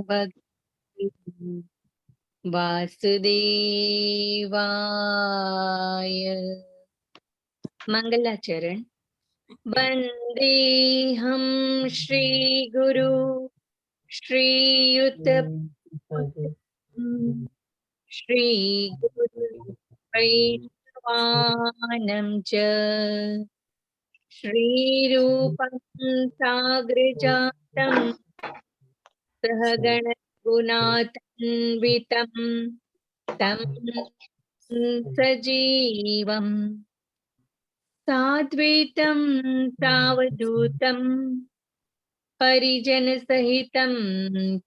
भगवते वासुदेवाय। मंगलाचरण। वंदेहं श्री गुरु श्रीयुत श्री गुरु वैष्णवानं च श्रीरूपं साग्रजातं सहगण गुणान्वितं तं सजीवं साद्वैतं सावधूतं परिजन सहितं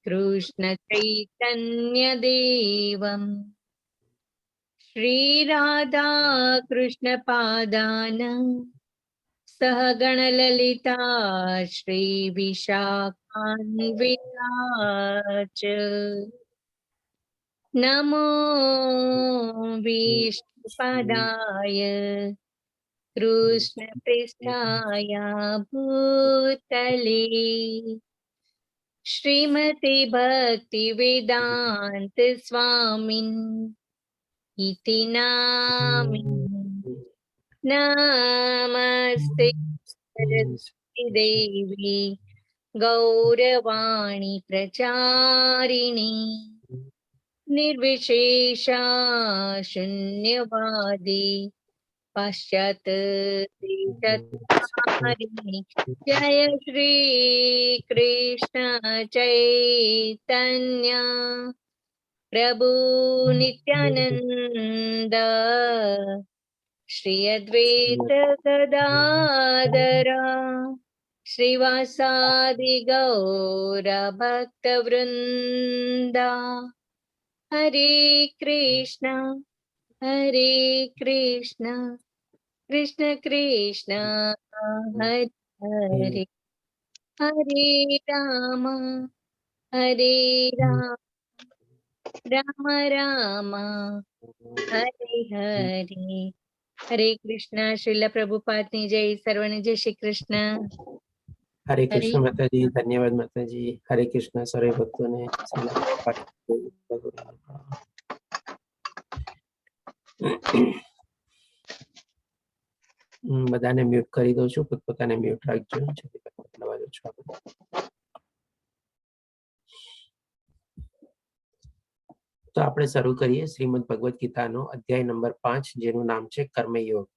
कृष्ण चैतन्यदेवं श्रीराधा कृष्ण पादान सहगण ललिता श्री विशाखान्विताच। नमो विष्णुपदाय कृष्ण पृष्ठाय भूतले श्रीमते भक्ति वेदांत स्वामिन् इति नामिने। नमस्ते सरस्वती देवी गौरवाणी प्रचारिणी निर्विशेषा शून्यवादी पाश्चात देशतारिणी। जय श्री कृष्ण चैतन्य प्रभु नित्यानंद श्री अद्वैत गदाधर श्रीवासादि गौर भक्त वृंदा। हरे कृष्णा कृष्ण कृष्ण हरे हरे हरे राम राम राम हरे हरे। हरे कृष्णा। श्रील प्रभुपाद की जय। सर्वने जय श्री कृष्ण। हरे कृष्ण माता जी। धन्यवाद माता जी। हरे कृष्ण सर्व भक्तों ने બધાને મ્યુટ કરી દઉં છું. પોતપોતાને મ્યુટ રાખજો. તો આપણે શરૂ કરીએ શ્રીમદ ભગવદ ગીતાનો અધ્યાય નંબર 5 જેનું નામ છે કર્મયોગ.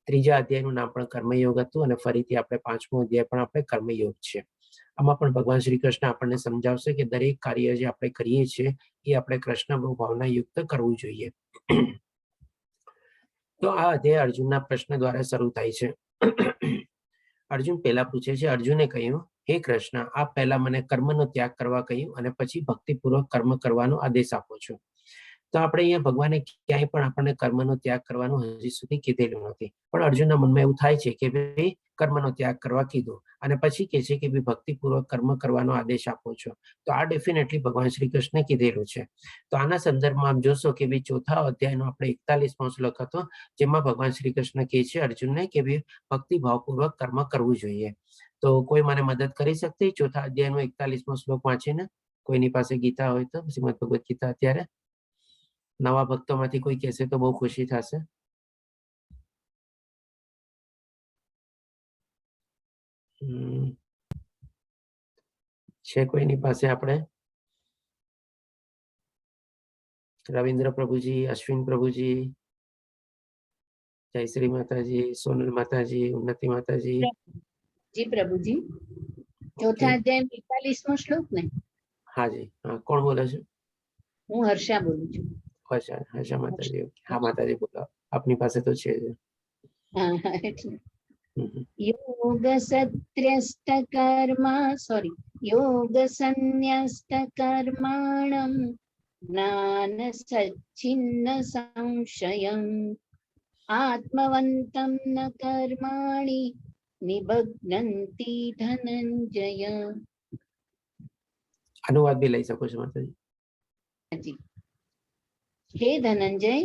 ત્રીજા અધ્યાયનું નામ પણ કર્મયોગ હતું અને ફરીથી આપણે પાંચમો અધ્યાય પણ આપણે કર્મયોગ છે. આમાં પણ ભગવાન શ્રી કૃષ્ણ આપણને સમજાવશે કે દરેક કાર્ય જે આપણે કરીએ છીએ એ આપણે કૃષ્ણ ભાવના યુક્ત કરવું જોઈએ. તો આ અધ્યાય અર્જુનના પ્રશ્ન દ્વારા શરૂ થાય છે. અર્જુન પહેલા પૂછે છે. અર્જુને કહ્યું, હે કૃષ્ણ, આપ પહેલા મને કર્મનો ત્યાગ કરવા કહ્યું અને પછી ભક્તિપૂર્વક કર્મ કરવાનો આદેશ આપો છો. તો આપણે અહીંયા ભગવાને ક્યાંય પણ આપણને કર્મનો ત્યાગ કરવાનું હજી સુધી કીધેલું નથી. પણ અર્જુનના મનમાં એવું થાય છે કે ભાઈ કર્મનો ત્યાગ કરવા કીધું અને પછી કહે છે કે ભાઈ ભક્તિપૂર્વક કર્મ કરવાનો આદેશ આપો છો. તો આ ડેફિનેટલી ભગવાન શ્રી કૃષ્ણે કીધેલું છે. તો આના સંદર્ભમાં આપ જોશો કે ભાઈ ચોથા અધ્યાયનો આપણે 41મો શ્લોક હતો, જેમાં ભગવાન શ્રી કૃષ્ણ કહે છે અર્જુનને કે ભાઈ ભક્તિભાવપૂર્વક કર્મ કરવું જોઈએ. તો કોઈ મને મદદ કરી શકશે ચોથા અધ્યાયનો 41મો શ્લોક વાંચીને? કોઈની પાસે ગીતા હોય તો શ્રીમદ ભગવદ ગીતા અત્યારે નવા ભક્તોમાંથી કોઈ કહેશે તો બહુ ખુશી થશે. છે કોઈની પાસે? આપણે રવિન્દ્ર પ્રભુજી, અશ્વિન પ્રભુજી, જયશ્રી માતાજી, સોનલ માતાજી, ઉન્નતિ માતાજી. જી પ્રભુજી. ચોથા અધ્યાય 42મો શ્લોક ને? હાજી. હા, કોણ બોલે છે? હું હર્ષા બોલું છું. હર્ષા માતાજી. હા માતાજી બોલો. આપની પાસે તો છે. યોગ સત્યસ્ત કર્મા યોગ સંન્યસ્ત કર્માણમ જ્ઞાન સચ્છિન્ન સંશયમ આત્મવંતમ ન કર્માણિ નિબધ્નન્તિ ધનંજય. અનુવાદ બી લઈ શકો છો માતાજી. હે ધનંજય,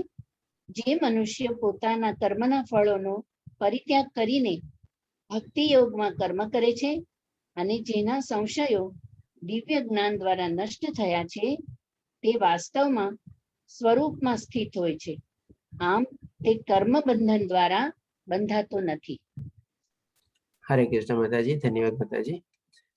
જે મનુષ્ય પોતાના કર્મના ફળોનો પરિત્યાગ કરીને ભક્તિ યોગમાં કર્મ કરે છે અને જેના સંશયો દિવ્ય જ્ઞાન દ્વારા નષ્ટ થયા છે તે વાસ્તવમાં સ્વરૂપમાં સ્થિત હોય છે. આમ તે કર્મ બંધન દ્વારા બંધાતો નથી. હરે કૃષ્ણ માતાજી, ધન્યવાદ માતાજી.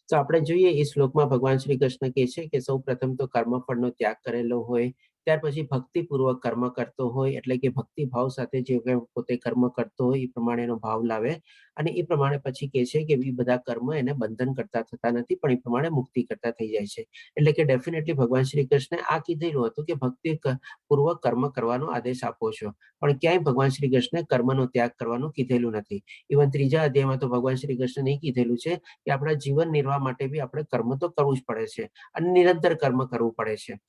તો આપણે જોઈએ એ શ્લોકમાં ભગવાન શ્રી કૃષ્ણ કહે છે કે સૌ પ્રથમ તો કર્મફળનો ત્યાગ કરેલો હોય, ત્યાર પછી ભક્તિપૂર્વક કર્મ કરતો હોય, એટલે કે ભક્તિ ભાવ સાથે જે પોતે કર્મ કરતો હોય એ પ્રમાણેનો ભાવ લાવે, અને એ પ્રમાણે પછી કહે છે કે એ બધા કર્મ એને બંધન કરતા થતા નથી, પણ એ પ્રમાણે મુક્તિ કરતા થઈ જાય છે. એટલે કે ડેફિનેટલી ભગવાન શ્રી કૃષ્ણે આ કીધેલું હતું કે ભક્તિ પૂર્વક કર્મ કરવાનો આદેશ આપો છો, પણ ક્યાંય ભગવાન શ્રી કૃષ્ણે કર્મનો ત્યાગ કરવાનું કીધેલું નથી. ઇવન ત્રીજા અધ્યાયમાં તો ભગવાન શ્રી કૃષ્ણને એ કીધેલું છે કે આપણા જીવન નિર્વાહ માટે બી આપણે કર્મ તો કરવું જ પડે છે, અને નિરંતર કર્મ કરવું પડે છે.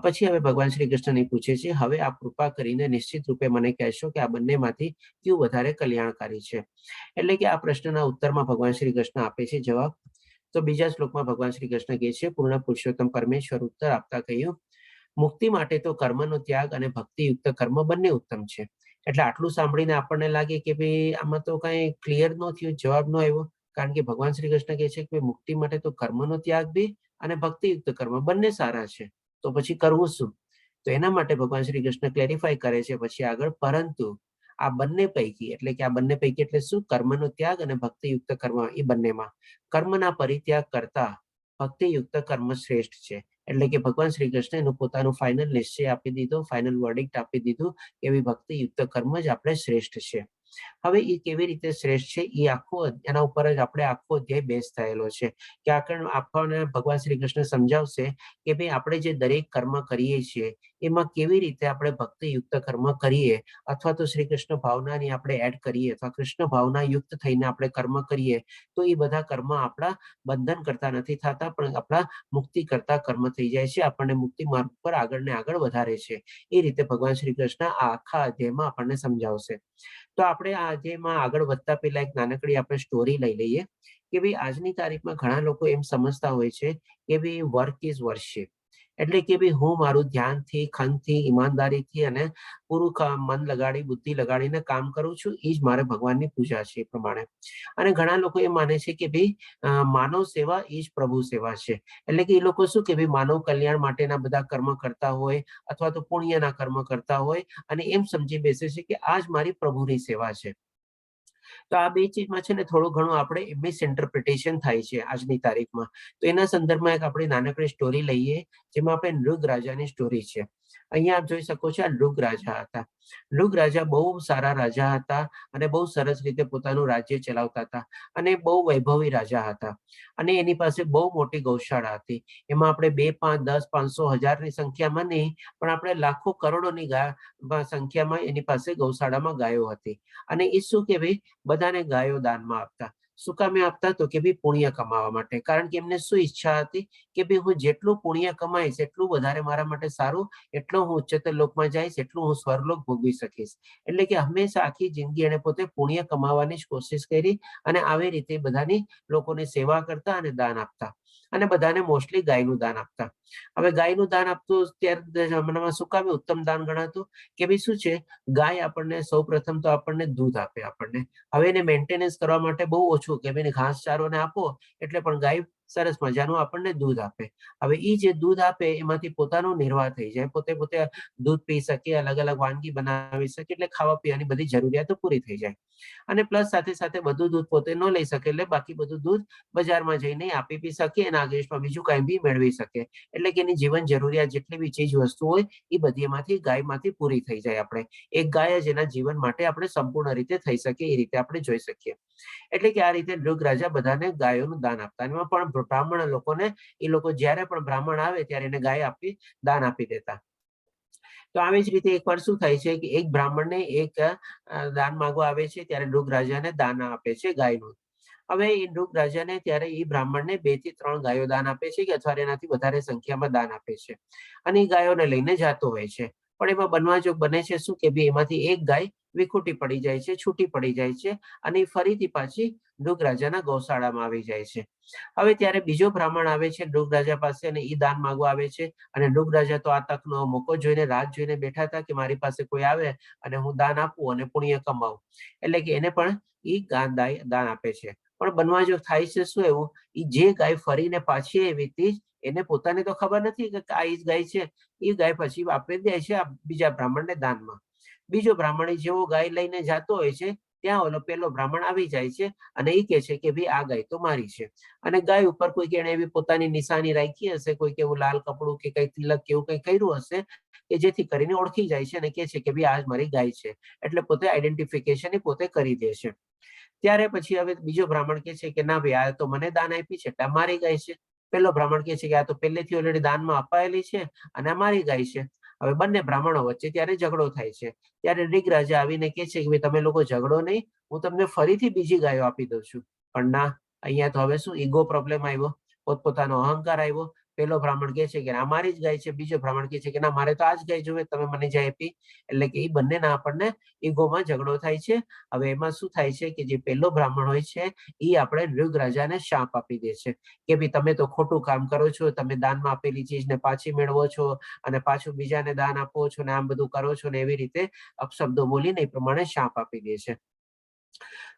પછી હવે ભગવાન શ્રી કૃષ્ણને પૂછે છે, હવે આપ કૃપા કરીને નિશ્ચિત રૂપે મને કહેશો કે આ બંનેમાંથી કયું વધારે કલ્યાણકારી છે? એટલે કે આ પ્રશ્નના ઉત્તરમાં ભગવાન શ્રી કૃષ્ણ આપે છે જવાબ. તો બીજા શ્લોકમાં ભગવાન શ્રી કૃષ્ણ કહે છે, પૂર્ણ પુરુષોત્તમ પરમેશ્વર ઉત્તર આપતા કહ્યું, મુક્તિ માટે તો કર્મનો ત્યાગ અને ભક્તિયુક્ત કર્મ બંને ઉત્તમ છે. એટલે આટલું સાંભળીને આપણને લાગે કે ભાઈ આમાં તો કઈ ક્લિયર ન થયું, જવાબ ન આવ્યો, કારણ કે ભગવાન શ્રી કૃષ્ણ કહે છે કે મુક્તિ માટે તો કર્મનો ત્યાગ બી અને ભક્તિયુક્ત કર્મ બંને સારા છે, તો પછી કરવું શું? તો એના માટે ભગવાન શ્રી કૃષ્ણ ક્લેરિફાય કરે છે પછી આગળ, પરંતુ આ બંને પૈકી, એટલે કે આ બંને પૈકી એટલે શું? કર્મનો ત્યાગ અને ભક્તિયુક્ત કર્મ, એ બંનેમાં કર્મના પરિત્યાગ કરતા ભક્તિયુક્ત કર્મ શ્રેષ્ઠ છે. એટલે કે ભગવાન શ્રી કૃષ્ણ એનું પોતાનું ફાઇનલ નિશ્ચય આપી દીધો, ફાઇનલ વર્ડિક્ટ આપી દીધું કે એવી ભક્તિયુક્ત કર્મ જ આપણે શ્રેષ્ઠ છે. હવે એ કેવી રીતે શ્રેષ્ઠ છે એ આખો એના ઉપર જ આપણે આખો અધ્યાય બેઝ થયેલો છે, કે આપણને ભગવાન શ્રી કૃષ્ણ સમજાવશે કે ભાઈ આપણે જે દરેક કર્મ કરીએ છીએ એમાં કેવી રીતે આપણે ભક્તિયુક્ત કર્મ કરીએ, અથવા તો શ્રી કૃષ્ણ ભાવનાની આપણે એડ કરીએ, અથવા કૃષ્ણ ભાવના યુક્ત થઈને આપણે કર્મ કરીએ, તો એ બધા કર્મ આપણા બંધન કરતા નથી થતા, પણ આપણા મુક્તિ કરતા કર્મ થઈ જાય છે, આપણને મુક્તિ માર્ગ પર આગળ ને આગળ વધારે છે. એ રીતે ભગવાન શ્રી કૃષ્ણ આ આખા અધ્યાયમાં આપણને સમજાવશે. તો આપણે આ અધ્યાયમાં આગળ વધતા પહેલા એક નાનકડી આપણે સ્ટોરી લઈ લઈએ કે ભાઈ આજની તારીખમાં ઘણા લોકો એમ સમજતા હોય છે કે ભાઈ વર્ક ઇઝ વર્શિપ, એટલે કે ભાઈ હું મારું ધ્યાનથી, ખંતથી, ઈમાનદારીથી અને પૂરું મન લગાડી, બુદ્ધિ લગાડીને કામ કરું છું, એ જ મારે ભગવાનની પૂજા છે એ પ્રમાણે. અને ઘણા લોકો એ માને છે કે ભાઈ માનવ સેવા એ જ પ્રભુ સેવા છે, એટલે કે એ લોકો શું કે ભાઈ માનવ કલ્યાણ માટેના બધા કર્મ કરતા હોય, અથવા તો પુણ્યના કર્મ કરતા હોય, અને એમ સમજી બેસે છે કે આ જ મારી પ્રભુની સેવા છે. તો આ બે ચીજમાં છે ને થોડું ઘણું આપણે મિસઇન્ટરપ્રિટેશન થાય છે આજની તારીખમાં. તો એના સંદર્ભમાં એક આપણે નાનકડી સ્ટોરી લઈએ, જેમાં આપણે નૃગ રાજાની સ્ટોરી છે. અહીંયા આપ જોઈ શકો છો, આ નૃગ રાજા હતા. નૃગ રાજા બહુ સારા રાજા હતા, અને બહુ સરસ રીતે પોતાનું રાજ્ય ચલાવતા હતા, અને બહુ વૈભવી રાજા હતા, અને એની પાસે બહુ મોટી ગૌશાળા હતી. એમાં આપણે 2, 5, 10, 500, 1000ની સંખ્યામાં નહીં, પણ આપણે લાખો કરોડોની સંખ્યામાં એની પાસે ગૌશાળામાં ગાયો હતી. અને એ શું કે ભાઈ બધાને ગાયો દાનમાં આપતા. શું કામે આપતા? તો કે ભાઈ પુણ્ય કમાવા માટે, કારણ કે એમને શું ઈચ્છા હતી કે ભાઈ હું જેટલું પુણ્ય કમાઈશ એટલું વધારે મારા માટે સારું, એટલો હું ઉચ્ચતર લોકમાં જઈશ, એટલું હું સ્વર્ગલોક ભોગવી શકીશ. એટલે કે હંમેશા આખી જિંદગી એને પોતે પુણ્ય કમાવાની જ કોશિશ કરી, અને આવી રીતે બધાની લોકોની સેવા કરતા અને દાન આપતા, અને બધાને મોસ્ટલી ગાયનું દાન આપતા. હવે ગાયનું દાન આપતું ત્યારે જમાનામાં શું કામે ઉત્તમ દાન ગણાતું? કે ભાઈ શું છે, ગાય આપણને સૌ પ્રથમ તો આપણને દૂધ આપે. આપણને હવે એને મેન્ટેનન્સ કરવા માટે બહુ ઓછું, કે ભાઈ ઘાસ ચારો ને આપો એટલે પણ ગાય સરસ મજાનું આપણને દૂધ આપે. હવે એ જે દૂધ આપે એમાંથી પોતાનો નિર્વાહ થઈ જાય, પોતે દૂધ પી શકે, અલગ અલગ વાનગી બનાવી શકે, એટલે ખાવા પીવાની બધી જરૂરિયાતો પૂરી થઈ જાય. અને પ્લસ સાથે સાથે બધું દૂધ પોતે ન લઈ શકે, એટલે બાકી બધું દૂધ બજારમાં જઈને આપી પી શકે, અને આગેશમાં બીજું કઈ બી મેળવી શકે. એટલે કે એની જીવન જરૂરિયાત જેટલી બી ચીજ વસ્તુ હોય એ બધી એમાંથી ગાયમાંથી પૂરી થઈ જાય. આપણે એક ગાય જ એના જીવન માટે આપણે સંપૂર્ણ રીતે થઈ શકે એ રીતે આપણે જોઈ શકીએ. એટલે કે આ રીતે નૃગ રાજા બધાને ગાયોનું દાન આપતા. એમાં પણ બ્રાહ્મણ લોકોને, એ લોકો જ્યારે પણ બ્રાહ્મણ આવે ત્યારે એને ગાય આપી દાન આપી દેતા. તો આવી જ રીતે એકવાર શું થાય છે કે એક બ્રાહ્મણને એક દાન માંગવા આવે છે, ત્યારે નૃગ રાજાને દાન આપે છે ગાયનું. હવે એ નૃગ રાજાને ત્યારે એ બ્રાહ્મણને 2 થી 3 ગાયો દાન આપે છે, કે અથવા એનાથી વધારે સંખ્યામાં દાન આપે છે, અને એ ગાયોને લઈને જતો હોય છે. પણ એમાં બનવા જો બને છે શું કે ભાઈ એમાંથી એક ગાય વિખૂટી પડી જાય છે, છૂટી પડી જાય છે, અને ફરીથી પાછી નૃગ રાજાના ગૌશાળામાં આવી જાય છે. હવે ત્યારે બીજો બ્રાહ્મણ આવે છે નૃગ રાજા પાસે, અને એ દાન માંગવા આવે છે. અને નૃગ રાજા તો આ તકનો મોકો જોઈને રાહ જોઈને બેઠા હતા કે મારી પાસે કોઈ આવે અને હું દાન આપું અને પુણ્ય કમાવું. એટલે કે એને પણ એ દાન આપે છે. પણ બનવા જો થાય છે શું એવું, એ જે ગાય ફરીને પાછી આવી હતી એને પોતાને તો ખબર નથી કે આ જ ગાય છે. એ ગાય પછી આપી દે છે આ બીજા બ્રાહ્મણને દાનમાં. બીજો બ્રાહ્મણ જેવો ગાય લઈને જતો હોય છે ત્યાં ઓલો પેલો બ્રાહ્મણ આવી જાય છે અને એ કહે છે કે ભાઈ આ ગાય તો મારી છે. અને ગાય ઉપર કોઈ એને એવી પોતાની નિશાની રાખી હશે, કોઈ એવું લાલ કપડું કે કઈ તિલક કેવું કઈ કર્યું હશે કે જેથી કરીને ઓળખી જાય છે અને કહે છે કે ભાઈ આ મારી ગાય છે. એટલે પોતે આઈડેન્ટિફિકેશન પોતે કરી દે છે. ત્યારે પછી હવે બીજો બ્રાહ્મણ કહે છે કે ના ભાઈ આ તો મને દાન આપી છે એટલે મારી ગાય છે. પેલો બ્રાહ્મણ કહે છે કે આ તો પહેલેથી ઓલરેડી દાનમાં અપાયેલી છે અને મારી ગાય છે. હવે બંને બ્રાહ્મણો વચ્ચે ત્યારે ઝઘડો થાય છે. ત્યારે રિગરાજા આવીને કહે છે કે તમે લોકો ઝઘડો નહીં, હું તમને ફરીથી બીજી ગાયો આપી દઉં છું. પણ ના, અહીંયા તો હવે શું ઈગો પ્રોબ્લેમ આવ્યો, પોતપોતાનો અહંકાર આવ્યો. પેલો બ્રાહ્મણ કહે છે કે આ મારી જ ગાય છે, બીજો બ્રાહ્મણ કહે છે કે ના મારે તો આ જ ગાય જોવે, તમે મને જે આપી. એટલે કે એ બંનેના આપણને ઈગોમાં ઝઘડો થાય છે. હવે એમાં શું થાય છે કે જે પેલો બ્રાહ્મણ હોય છે એ આપણે ઋગરાજાને શાપ આપી દે છે કે ભાઈ તમે તો ખોટું કામ કરો છો, તમે દાનમાં આપેલી ચીજને પાછી મેળવો છો અને પાછું બીજાને દાન આપો છો ને આમ બધું કરો છો ને એવી રીતે અપશબ્દો બોલીને એ પ્રમાણે શાપ આપી દે છે.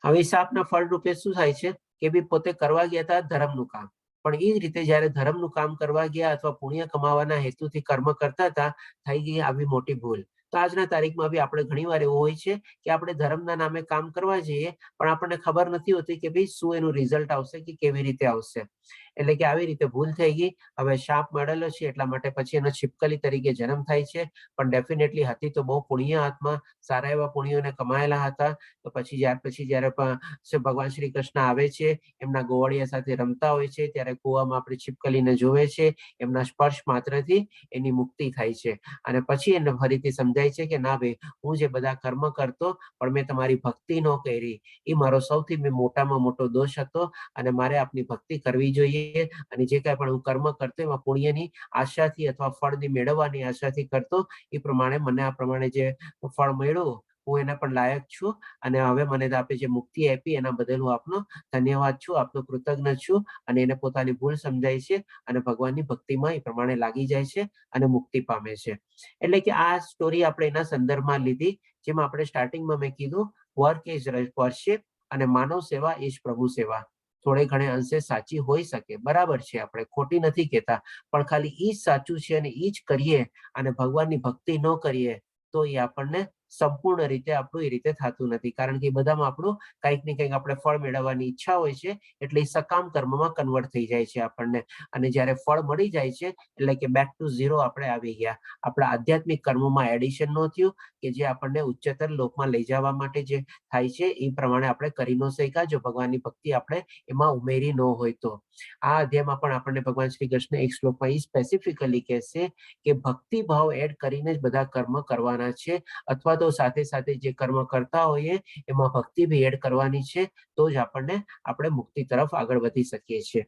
હવે શાપના ફળ રૂપે શું થાય છે કે ભાઈ પોતે કરવા ગયા હતા ધર્મનું કામ, પણ એ જ રીતે જયારે ધર્મનું કામ કરવા ગયા અથવા પુણ્ય કમાવાના હેતુથી કર્મ કરતા હતા, થઈ ગઈ આવી મોટી ભૂલ. તો આજના તારીખમાં બી આપણે ઘણી વાર એવું હોય છે કે આપણે ધર્મના નામે કામ કરવા જઈએ પણ આપણને ખબર નથી હોતી કે ભાઈ શું એનું રિઝલ્ટ આવશે કે કેવી રીતે આવશે. એટલે કે આવી રીતે ભૂલ થઈ ગઈ. હવે શાપ મળેલો છે એટલા માટે પછી એનો છીપકલી તરીકે જન્મ થાય છે. પણ ડેફિનેટલી હતી તો બહુ પુણ્ય આત્મા, સારા એવા પુણ્યોને કમાયેલા હતા. તો પછી જયારે ભગવાન શ્રી કૃષ્ણ આવે છે, એમના ગોવાળિયા સાથે રમતા હોય છે ત્યારે કુવામાં આપણે છીપકલીને જોવે છે. એમના સ્પર્શ માત્રથી એની મુક્તિ થાય છે અને પછી એને ફરીથી સમજાય છે કે ના ભાઈ હું જે બધા કર્મ કરતો પણ મેં તમારી ભક્તિ ન કરી, એ મારો સૌથી મોટામાં મોટો દોષ હતો અને મારે આપની ભક્તિ કરવી જોઈએ. અને જે કાંઈ પણ હું કર્મ કરતો એમાં પુણ્યની આશાથી અથવા ફળની મેળવવાની આશાથી કરતો, એ પ્રમાણે મને આ પ્રમાણે જે ફળ મળ્યું હું એના પણ લાયક છું અને હવે મને આપે જે મુક્તિ આપી એના બદલ હું આપનો ધન્યવાદ છું, આપનો કૃતજ્ઞ છું. અને એને પોતાની ભૂલ સમજાય છે અને ભગવાનની ભક્તિમાં એ પ્રમાણે લાગી જાય છે અને મુક્તિ પામે છે. એટલે કે આ સ્ટોરી આપણે એના સંદર્ભમાં લીધી, જેમાં આપણે સ્ટાર્ટિંગમાં મેં કીધું વર્ક ઇઝ વર્શિપ અને માનવ સેવા ઇઝ પ્રભુ સેવા. થોડે ઘણે અંશે સાચી હોઈ શકે, બરાબર છે, આપણે ખોટી નથી કહેતા, પણ ખાલી ઈ જ સાચું છે અને ઈ જ કરીએ અને ભગવાનની ભક્તિ ન કરીએ તો એ આપણને સંપૂર્ણ રીતે આપણું એ રીતે થતું નથી. કારણ કે બધામાં આપણું કંઈક ને કંઈક આપણે ફળ મેળવવાની ઈચ્છા હોય છે એટલે એ સકામ કર્મમાં કન્વર્ટ થઈ જાય છે આપણને. અને જ્યારે ફળ મળી જાય છે એટલે કે બેક ટુ ઝીરો આપણે આવી ગયા. આપણા આધ્યાત્મિક કર્મોમાં એડિશન ન થયું કે જે આપણને ઉચ્ચતર લોકમાં લઈ જવા માટે જે થાય છે એ પ્રમાણે આપણે કરી ન શક્યા જો ભગવાનની ભક્તિ આપણે એમાં ઉમેરી ન હોય તો. આ અધ્યાયમાં પણ આપણને ભગવાન શ્રી કૃષ્ણ એક શ્લોકમાં એ સ્પેસિફિકલી કહેશે કે ભક્તિ ભાવ એડ કરીને જ બધા કર્મ કરવાના છે, અથવા તો સાથે સાથે જે કર્મ કરતા હોઈએ એમાં ભક્તિ બી એડ કરવાની છે, તો જ આપણે મુક્તિ તરફ આગળ વધી શકીએ છીએ.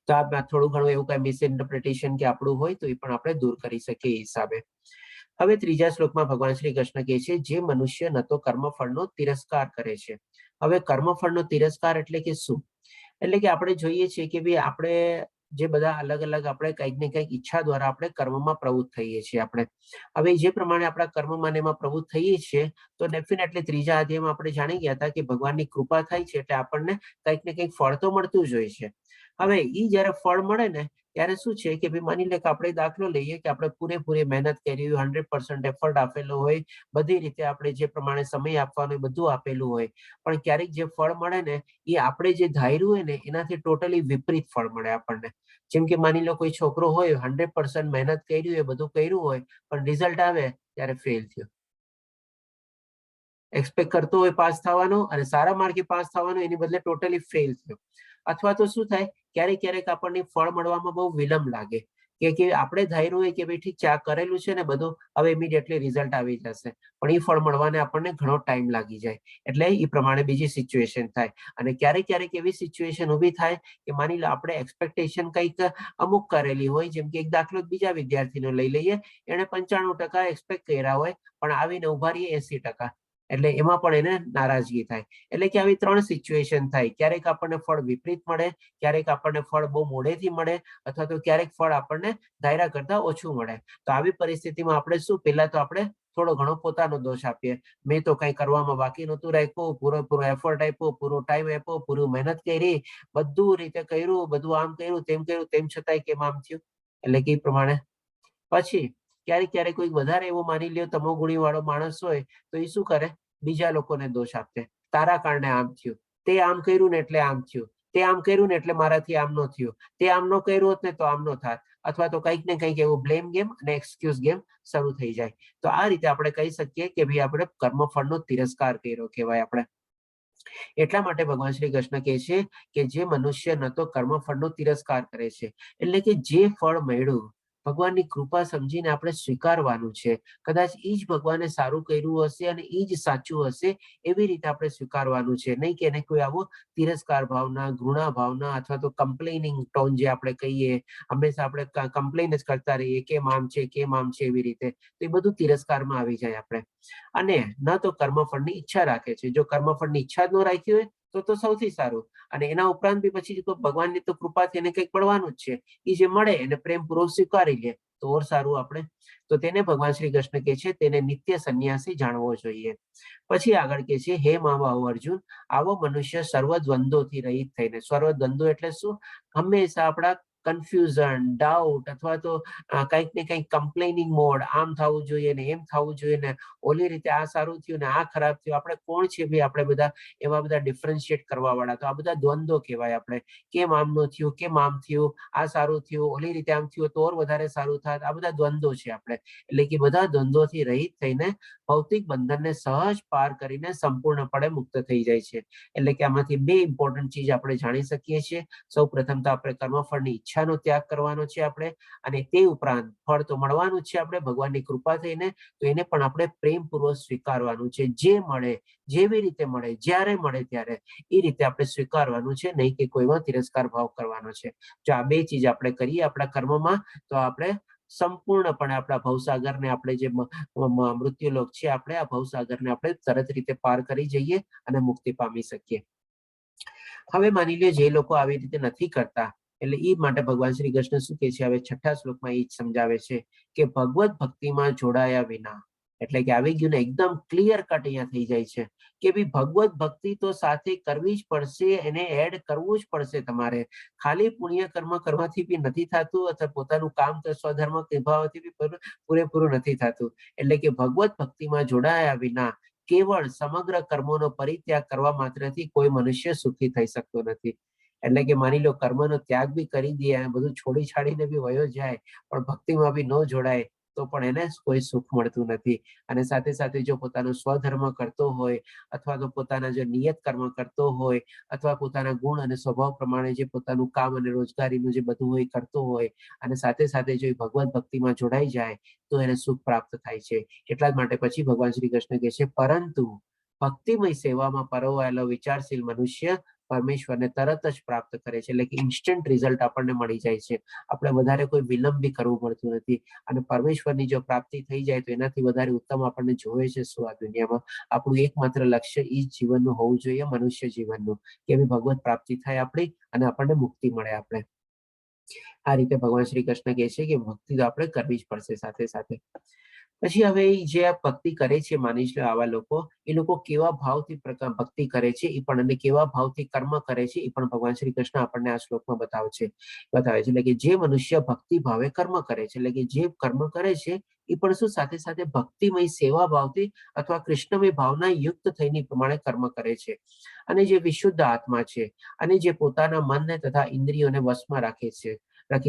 તો આ થોડું ઘણું એવું કઈ મિસઇન્ટરપ્રિટેશન કે આપણું હોય તો એ પણ આપણે દૂર કરી શકીએ એ હિસાબે. હવે ત્રીજા શ્લોકમાં ભગવાન શ્રી કૃષ્ણ કહે છે જે મનુષ્ય ન તો કર્મફળનો તિરસ્કાર કરે છે. હવે કર્મફળનો તિરસ્કાર એટલે કે શું? એટલે કે આપણે જોઈએ છીએ કે ભાઈ આપણે જે બધા અલગ અલગ આપણે કંઈક ને કંઈક ઈચ્છા દ્વારા આપણે કર્મમાં પ્રવૃત્ત થઈએ છીએ. આપણે હવે જે પ્રમાણે આપણા કર્મમાં એમાં પ્રવૃત્ત થઈએ છીએ તો ડેફિનેટલી ત્રીજા અધ્યાયમાં આપણે જાણી ગયા હતા કે ભગવાનની કૃપા થાય છે એટલે આપણને કંઈક ને કંઈક ફળ તો મળતું જ હોય છે. હવે ઈ જયારે ફળ મળે ને ત્યારે શું છે કે ભાઈ માની લે કે આપણે દાખલો લઈએ કે આપણે પૂરેપૂરી મહેનત કરી હોય, 100% એફર્ટ આપેલો હોય, બધી રીતે આપણે જે પ્રમાણે સમય આપવાનો હોય બધું આપેલું હોય, પણ ક્યારેક જે ફળ મળે ને એ આપણે જે ધાર્યું હોય ને એનાથી ટોટલી વિપરીત ફળ મળે આપણને. જેમ કે માની લો કોઈ છોકરો હોય 100% મહેનત કરી હોય, બધું કર્યું હોય, પણ રિઝલ્ટ આવે ત્યારે ફેલ થયો. એક્સપેક્ટ કરતો હોય પાસ થવાનું અને સારા માર્કે પાસ થવાનું, એની બદલે ટોટલી ફેલ થયો. અથવા તો શું થાય ક્યારેક ક્યારેક આપણને ફળ મળવામાં બહુ વિલંબ લાગે કે આપણે ધાર્યું હોય કે ભાઈ ઠીક છે આ કરેલું છે ને બધું, હવે ઇમિડિયેટલી રિઝલ્ટ આવી જશે, પણ એ ફળ મળવાને આપણને ઘણો ટાઈમ લાગી જાય. એટલે એ પ્રમાણે બીજી સિચ્યુએશન થાય. અને ક્યારેક ક્યારેક એવી સિચ્યુએશન ઊભી થાય કે માની લો આપણે એક્સપેક્ટેશન કંઈક અમુક કરેલી હોય, જેમ કે એક દાખલો બીજા વિદ્યાર્થીનો લઈ લઈએ, એને 95% એક્સપેક્ટ કર્યા હોય પણ આવીને ઉભા રહીએ 80%, એટલે એમાં પણ એને નારાજગી થાય. એટલે કે આવી ત્રણ સિચ્યુએશન થાય. ક્યારેક આપણને ફળ વિપરીત મળે, ક્યારેક આપણને ફળ બહુ મોડેથી મળે, અથવા તો ક્યારેક ફળ આપણને ધાર્યા કરતા ઓછું મળે. તો આવી પરિસ્થિતિમાં આપણે શું, પહેલા તો આપણે થોડો ઘણો પોતાનો દોષ આપીએ. મેં તો કઈ કરવામાં બાકી નહોતું રાખ્યું, પૂરો એફર્ટ આપ્યો, પૂરો ટાઈમ આપ્યો, પૂરી મહેનત કરી, બધું રીતે કર્યું, બધું આમ કર્યું, તેમ છતાંય કેમ આમ થયું. એટલે કે એ પ્રમાણે પછી ક્યારેક કોઈ વધારે એવું માની લ્યો તમોગુણી વાળો માણસ હોય તો એ શું કરે, બીજા લોકોને દોષ આપે. તારા કારણે આમ થયું, તે આમ કર્યું ને એટલે આમ થયું, તે આમ કર્યું ને એટલે મારાથી આમ ન થયું, તે આમ ન કર્યું હોત ને તો આમ ન થાત, અથવા તો કંઈક ને કંઈક એવું બ્લેમ ગેમ અને એક્સક્યુઝ ગેમ શરૂ થઈ જાય. તો આ રીતે આપણે કહી શકીએ કે ભાઈ આપણે કર્મફળનો તિરસ્કાર કર્યો કહેવાય આપણે. એટલા માટે ભગવાન શ્રી કૃષ્ણ કહે છે કે જે મનુષ્ય ન તો કર્મફળનો તિરસ્કાર કરે છે, એટલે કે જે ફળ મળ્યું ભગવાનની કૃપા સમજીને આપણે સ્વીકારવાનું છે. કદાચ એ જ ભગવાને સારું કર્યું હશે અને એ જ સાચું હશે એવી રીતે આપણે સ્વીકારવાનું છે, નહીં કે એને કોઈ આવો તિરસ્કાર ભાવના, ઘૃણા ભાવના અથવા તો કમ્પ્લેનિંગ ટોન જે આપણે કહીએ, હંમેશા આપણે કમ્પ્લેન જ કરતા રહીએ કેમ આમ છે એવી રીતે, તો એ બધું તિરસ્કારમાં આવી જાય આપણે. અને ન તો કર્મફળની ઈચ્છા રાખે છે. જો કર્મફળની ઈચ્છા જ ન રાખી હોય તો સૌથી સારું. અને એના ઉપરાંત બી પછી ભગવાનની તો કૃપાથી એને કંઈક મળવાનું જ છે, એ જે મળે એને પ્રેમપૂર્વક સ્વીકારી લે તો ઓર સારું આપણે. તો તેને ભગવાન શ્રી કૃષ્ણ કહે છે તેને નિત્ય સંન્યાસી જાણવો જોઈએ. પછી આગળ કહે છે, હે મહાબાહુ અર્જુન, આવો મનુષ્ય સર્વદ્વંદોથી રહિત થઈને, સર્વદ્વંદો એટલે શું, હંમેશા આપણા કન્ફ્યુઝન, ડાઉટ અથવા તો કંઈક ને કંઈક કમ્પ્લેનિંગ મોડ, આમ થવું જોઈએ ને એમ થવું જોઈએ ને ઓલી રીતે આ સારું થયું ને આ ખરાબ થયું. આપણે કોણ છે ભાઈ, આપણે બધા એવા બધા ડિફરન્શિએટ કરવા વાળા. તો આ બધા દ્વંદો કહેવાય આપણે. કેમ આમ નો થયું, કેમ આમ થયું, આ સારું થયું, ઓલી રીતે આમ થયું તો વધારે સારું થાત. આ બધા દ્વંદો છે આપણે. એટલે કે બધા દ્વંદોથી રહિત થઈને ભૌતિક બંધનને સહજ પાર કરીને સંપૂર્ણપણે મુક્ત થઈ જાય છે. એટલે કે આમાંથી બે ઇમ્પોર્ટન્ટ ચીજ આપણે જાણી શકીએ છીએ. સૌ પ્રથમ તો આપણે કર્મફળની ઈચ્છાનો ત્યાગ કરવાનો છે આપણે, અને તે ઉપરાંત ફળ તો મળવાનું જ છે આપણે ભગવાનની કૃપા થઈને, તો એને પણ આપણે પ્રેમપૂર્વક સ્વીકારવાનું છે. જે મળે, જેવી રીતે મળે, જ્યારે મળે ત્યારે એ રીતે આપણે સ્વીકારવાનું છે, નહીં કે કોઈમાં તિરસ્કાર ભાવ કરવાનો છે. જો આ બે ચીજ આપણે કરીએ આપણા કર્મમાં તો આપણે સંપૂર્ણપણે આપણા ભવસાગરને, આપણે જે મૃત્યુલોક છે આપણે આ ભવસાગરને આપણે તરત રીતે પાર કરી જઈએ અને મુક્તિ પામી શકીએ. હવે માની લો જે લોકો આવી રીતે નથી કરતા, એટલે એ માટે ભગવાન શ્રી કૃષ્ણ શું કહે છે, હવે 6થા શ્લોકમાં એ જ સમજાવે છે કે ભગવત ભક્તિમાં જોડાયા વિના, એટલે કે આવી ગયું ને એકદમ ક્લિયર કટ અહીંયા થઈ જાય છે કે ભાઈ ભગવત ભક્તિ તો સાથે કરવી જ પડશે, એને એડ કરવું જ પડશે તમારે. ખાલી પુણ્ય કર્મ કરવાથી બી નથી થતું, અથવા પોતાનું કામ તો સ્વધર્મ નિભાવવાથી બી પૂરેપૂરું નથી થતું. એટલે કે ભગવત ભક્તિમાં જોડાયા વિના કેવળ સમગ્ર કર્મોનો પરિત્યાગ કરવા માત્રથી કોઈ મનુષ્ય સુખી થઈ શકતો નથી. એટલે કે માની લો કર્મનો ત્યાગ બી કરી દે અને બધું છોડી છાડીને બી વયો જાય, પણ ભક્તિમાં બી ન જોડાય તો પણ એને કોઈ સુખ મળતું નથી. અને સાથે સાથે જો પોતાનો સ્વધર્મ કરતો હોય, અથવા તો પોતાના જો નિયત કર્મ કરતો હોય, અથવા પોતાના ગુણ અને સ્વભાવ પ્રમાણે જે પોતાનું કામ અને રોજગારીનું જે બધું હોય કરતો હોય, અને સાથે સાથે જો ભગવત ભક્તિમાં જોડાઈ જાય તો એને સુખ પ્રાપ્ત થાય છે. એટલા જ માટે પછી ભગવાન શ્રી કૃષ્ણ કહે છે, પરંતુ ભક્તિમય સેવામાં પરોવાયેલો વિચારશીલ મનુષ્ય પરમેશ્વરને તરત જ પ્રાપ્ત કરે છે. એટલે કે ઇન્સ્ટન્ટ રિઝલ્ટ આપણને મળી જાય છે. આપણે વધારે કોઈ વિલંબ બી કરવું પડતું નથી. અને પરમેશ્વરની જો પ્રાપ્તિ થઈ જાય તો એનાથી વધારે ઉત્તમ આપણને જોવે છે શું આ દુનિયામાં. આપણું એકમાત્ર લક્ષ્ય એ જ જીવનનું હોવું જોઈએ, મનુષ્ય જીવનનું, કે ભગવત પ્રાપ્તિ થાય આપણી અને આપણને મુક્તિ મળે. આપણે આ રીતે ભગવાન શ્રી કૃષ્ણ કહે છે કે ભક્તિ તો આપણે કરવી જ પડશે સાથે સાથે. પછી હવે જે આ ભક્તિ કરે છે, માની લો આવા લોકો, એ લોકો કેવા ભાવથી ભક્તિ કરે છે એ પણ, અને કેવા ભાવથી કર્મ કરે છે એ પણ ભગવાન શ્રી કૃષ્ણ આપણને આ શ્લોકમાં બતાવે છે. એટલે કે જે મનુષ્ય ભક્તિ ભાવે કર્મ કરે છે, એટલે કે જે કર્મ કરે છે એ પણ શું સાથે સાથે ભક્તિમય સેવા ભાવથી અથવા કૃષ્ણમય ભાવના યુક્ત થઈને પ્રમાણે કર્મ કરે છે. અને જે વિશુદ્ધ આત્મા છે, અને જે પોતાના મનને તથા ઇન્દ્રિયોને વશમાં રાખી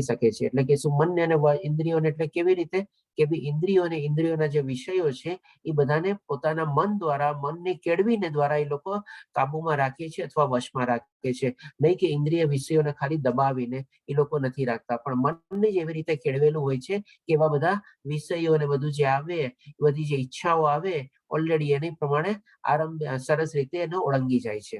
શકે છે. એટલે કે શું મનને અને ઇન્દ્રિયોને, એટલે કેવી રીતે કે ઇન્દ્રિયોના જે વિષયો છે એ બધાને પોતાના મન દ્વારા, મનને કેળવીને દ્વારા એ લોકો કાબુમાં રાખે છે અથવા વશમાં રાખે છે. નહીં કે ઇન્દ્રિય વિષયોને ખાલી દબાવીને એ લોકો નથી રાખતા, પણ મનને જ એવી રીતે કેળવેલું હોય છે કે એવા બધા વિષયો અને બધું જે આવે, બધી જે ઈચ્છાઓ આવે, ઓલરેડી એની પ્રમાણે સરસ રીતે એને ઓળંગી જાય છે.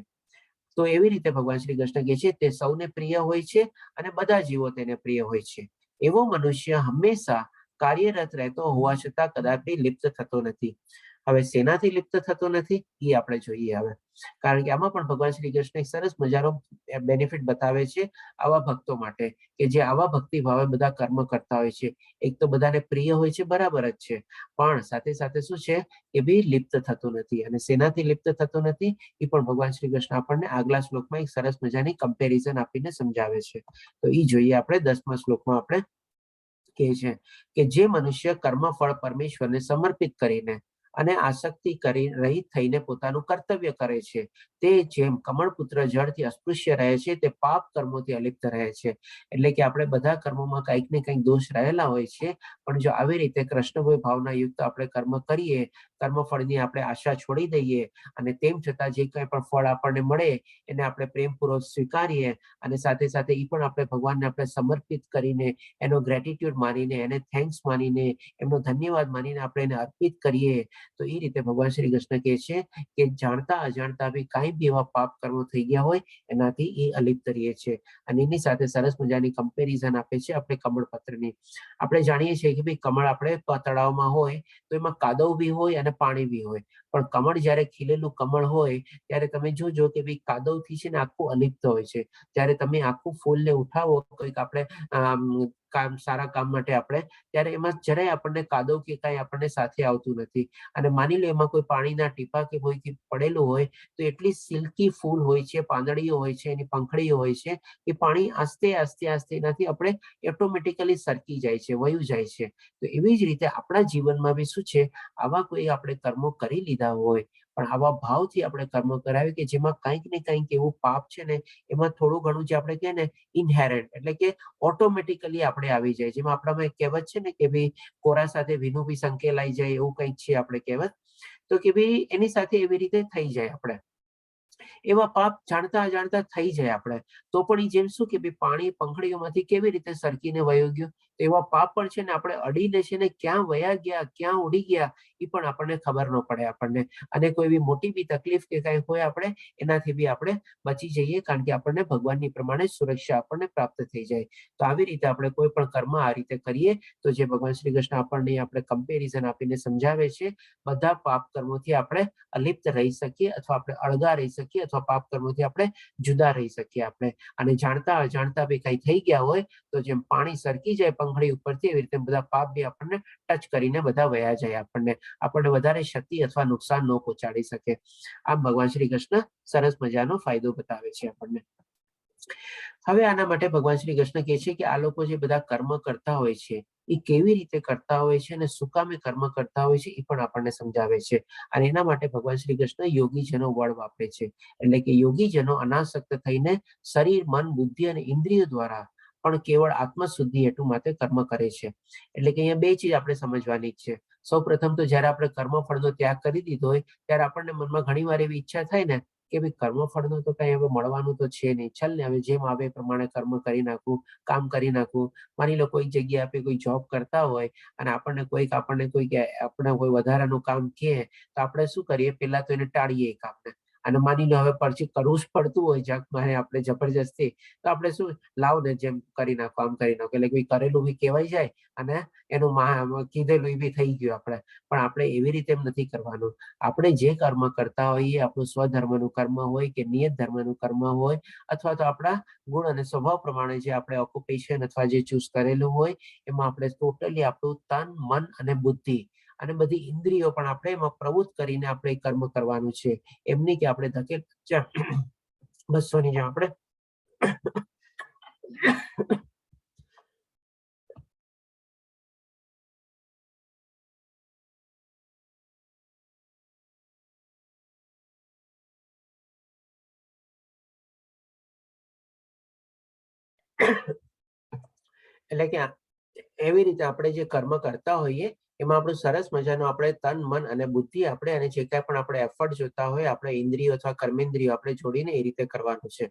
તો એવી રીતે ભગવાન શ્રી કૃષ્ણ કહે છે તે સૌને પ્રિય હોય છે અને બધા જીવો તેને પ્રિય હોય છે. એવો મનુષ્ય હંમેશા કાર્યરત રહેતો હોવા છતાં કદાપી લિપ્ત થતો નથી. હવે શેનાથી લિપ્ત થતો નથી એ આપણે જોઈએ હવે, કારણ કે આમાં પણ ભગવાન શ્રી કૃષ્ણ એક સરસ મજાનો બેનિફિટ બતાવે છે આવા ભક્તો માટે, કે જે આવા ભક્તિ ભાવે બધા કર્મ કરતા હોય છે. એક તો બધાને પ્રિય હોય છે, બરાબર જ છે, પણ સાથે સાથે શું છે એ બી લિપ્ત થતું નથી. અને શેનાથી લિપ્ત થતું નથી એ પણ ભગવાન શ્રી કૃષ્ણ આપણને આગલા શ્લોકમાં એક સરસ મજાની કમ્પેરિઝન આપીને સમજાવે છે. તો એ જોઈએ આપણે 10મા શ્લોકમાં આપણે કહે છે કે જે મનુષ્ય કર્મફળ પરમેશ્વરને સમર્પિત કરીને અને આસક્તિ કરી રહિત થઈને પોતાનું કર્તવ્ય કરે છે, તે જેમ કમળપુત્ર જળથી અસ્પૃશ્ય રહે છે, તે પાપ કર્મોથી અલિપ્ત રહે છે. એટલે કે આપણે બધા કર્મોમાં કંઈક ને કંઈક દોષ રહેલા હોય છે, પણ જો આવી રીતે કૃષ્ણભાઈ ભાવના યુક્ત આપણે કર્મ કરીએ, કર્મફળની આપણે આશા છોડી દઈએ અને તેમ છતાં જે કંઈ પણ ફળ આપણને મળે એને આપણે પ્રેમપૂર્વક સ્વીકારીએ અને સાથે સાથે એ પણ આપણે ભગવાનને આપણે સમર્પિત કરીને એનો ગ્રેટિટ્યુડ માનીને, એને થેન્ક્સ માનીને, એમનો ધન્યવાદ માનીને આપણે એને અર્પિત કરીએ, તો એ રીતે ભગવાન શ્રી કૃષ્ણ કહે છે કે જાણતા અજાણતા બી કાંઈ બી એવા પાપ કર્મો થઈ ગયા હોય એનાથી એ અલિપ્ત રહીએ છે. અને એની સાથે સરસ મજાની કમ્પેરિઝન આપે છે આપણે કમળપત્રની. આપણે જાણીએ છીએ કે ભાઈ કમળ આપણે તળાવમાં હોય તો એમાં કાદવ બી હોય અને પાણી બી હોય, પણ કમળ જ્યારે ખીલેલું કમળ હોય ત્યારે તમે જોજો કે ભાઈ કાદવથી છે ને આખું અલિપ્ત હોય છે. જ્યારે તમે આખું ફૂલને ઉઠાવો કોઈક આપણે સારા કામ માટે આપણે, ત્યારે એમાં જરાય આપણને કાદવ કે કાંઈ આપણને સાથે આવતું નથી. અને માની લો એમાં કોઈ પાણીના ટીપા કે કોઈ પડેલું હોય તો એટલી સિલ્કી ફૂલ હોય છે, પાંદડીઓ હોય છે, એની પંખડીઓ હોય છે, એ પાણી આસ્તે આસ્તે આસ્તે એનાથી આપણે ઓટોમેટિકલી સરકી જાય છે, વયું જાય છે. તો એવી જ રીતે આપણા જીવનમાં બી શું છે, આવા કોઈ આપણે કર્મો કરી લીધા હોય પણ આવા ભાવથી આપણે કર્મો કરાવી કે જેમાં કંઈક ને કંઈક એવું પાપ છે ને એમાં થોડું ઘણું જે આપણે કહે ને ઇનહેરન્ટ, એટલે કે ઓટોમેટિકલી આપણે આવી જાય. જેમાં આપણામાં એક કહેવત છે ને કે ભાઈ કોરા સાથે ભીનું બી સંકેલાઈ જાય, એવું કંઈક છે આપણે કહેવત, તો કે ભાઈ એની સાથે એવી રીતે થઈ જાય. આપણે એવા પાપ જાણતા અજાણતા થઈ જાય આપણે, તો પણ એ જેમ શું કે ભાઈ પાણી પંખડીઓમાંથી કેવી રીતે સરકીને વયો ગયું, તો એવા પાપ પણ છે ને આપણે અડીને છે ને ક્યાં વયા ગયા, ક્યાં ઉડી ગયા એ પણ આપણને ખબર ન પડે આપણને. અને કોઈ એવી મોટી બી તકલીફ કે કાંઈ હોય આપણે એનાથી બી આપણે બચી જઈએ, કારણ કે આપણને ભગવાનની પ્રમાણે સુરક્ષા આપણને પ્રાપ્ત થઈ જાય. તો આવી રીતે આપણે કોઈ પણ કર્મ આ રીતે કરીએ તો જે ભગવાન શ્રી કૃષ્ણ આપણને આપણે કમ્પેરિઝન આપીને સમજાવે છે, બધા પાપ કર્મોથી આપણે અલિપ્ત રહી શકીએ અથવા આપણે અળગા રહી શકીએ અથવા પાપ કર્મોથી આપણે જુદા રહી શકીએ આપણે. અને જાણતા અજાણતા બી કંઈ થઈ ગયા હોય તો જેમ પાણી સરકી જાય પંખડી ઉપરથી, એવી રીતે બધા પાપ બી આપણને ટચ કરીને બધા વયા જાય, આપણને વધારે ક્ષતિ અથવા નુકસાન ન પહોંચાડી શકે. આમ ભગવાન શ્રી કૃષ્ણ સરસ મજાનો ફાયદો બતાવે છે આપણને. હવે આના માટે ભગવાન શ્રી કૃષ્ણ કહે છે કે આ લોકો જે બધા કર્મ કરતા હોય છે એ કેવી રીતે કરતા હોય છે અને શું કામે કર્મ કરતા હોય છે એ પણ આપણને સમજાવે છે. અને એના માટે ભગવાન શ્રી કૃષ્ણ યોગીજનો વડ વાપરે છે. એટલે કે યોગીજનો અનાસક્ત થઈને શરીર, મન, બુદ્ધિ અને ઇન્દ્રિયો દ્વારા પણ કેવળ આત્મશુદ્ધિ હેતુ માટે કર્મ કરે છે. એટલે કે અહીંયા બે ચીજ આપણે સમજવાની જ છે. સૌ પ્રથમ તો જયારે આપણે કર્મફળનો ત્યાગ કરી દીધો હોય ત્યારે આપણને મનમાં ઘણી વાર એવી ઈચ્છા થાય ને કે ભાઈ કર્મફળનું તો કઈ હવે મળવાનું તો છે નહીં, ચાલ ને હવે જેમ આવે એ પ્રમાણે કર્મ કરી નાખવું, કામ કરી નાખવું. માની લો કોઈ જગ્યાએ આપણે કોઈ જોબ કરતા હોય અને આપણને કોઈ વધારાનું કામ કહે તો આપણે શું કરીએ, પેલા તો એને ટાળીએ એ કામને. અને માની લો હવે પછી કરવું જ પડતું હોય જગ મારે આપણે જબરજસ્તી, તો આપણે શું લાવ ને જેમ કરી નાખો, આમ કરી નાખો, એટલે કરેલું બી કહેવાય જાય અને એનું કીધેલું બી થઈ ગયું આપણે. પણ આપણે એવી રીતે એમ નથી કરવાનું. આપણે જે કર્મ કરતા હોઈએ, આપણું સ્વધર્મનું કર્મ હોય કે નિયત ધર્મનું કર્મ હોય અથવા તો આપણા ગુણ અને સ્વભાવ પ્રમાણે જે આપણે ઓક્યુપેશન અથવા જે ચૂઝ કરેલું હોય એમાં આપણે ટોટલી આપણું તન, મન અને બુદ્ધિ અને બધી ઇન્દ્રિયો પણ આપણે એમાં પ્રવૃત્ત કરીને આપણે કર્મ કરવાનું છે. એમ નહીં કે આપણે ધકેલ 200 ની જેમ આપણે એટલે કે એવી રીતે આપણે જે કર્મ કરતા હોઈએ એમાં આપણું સરસ મજાનું આપણે તન, મન અને બુદ્ધિ આપણે અને જે કાંઈ પણ આપણે એફર્ટ જોતા હોય આપણે ઇન્દ્રિયો અથવા કર્મેન્દ્રિયો આપણે જોડીને એ રીતે કરવાનું છે.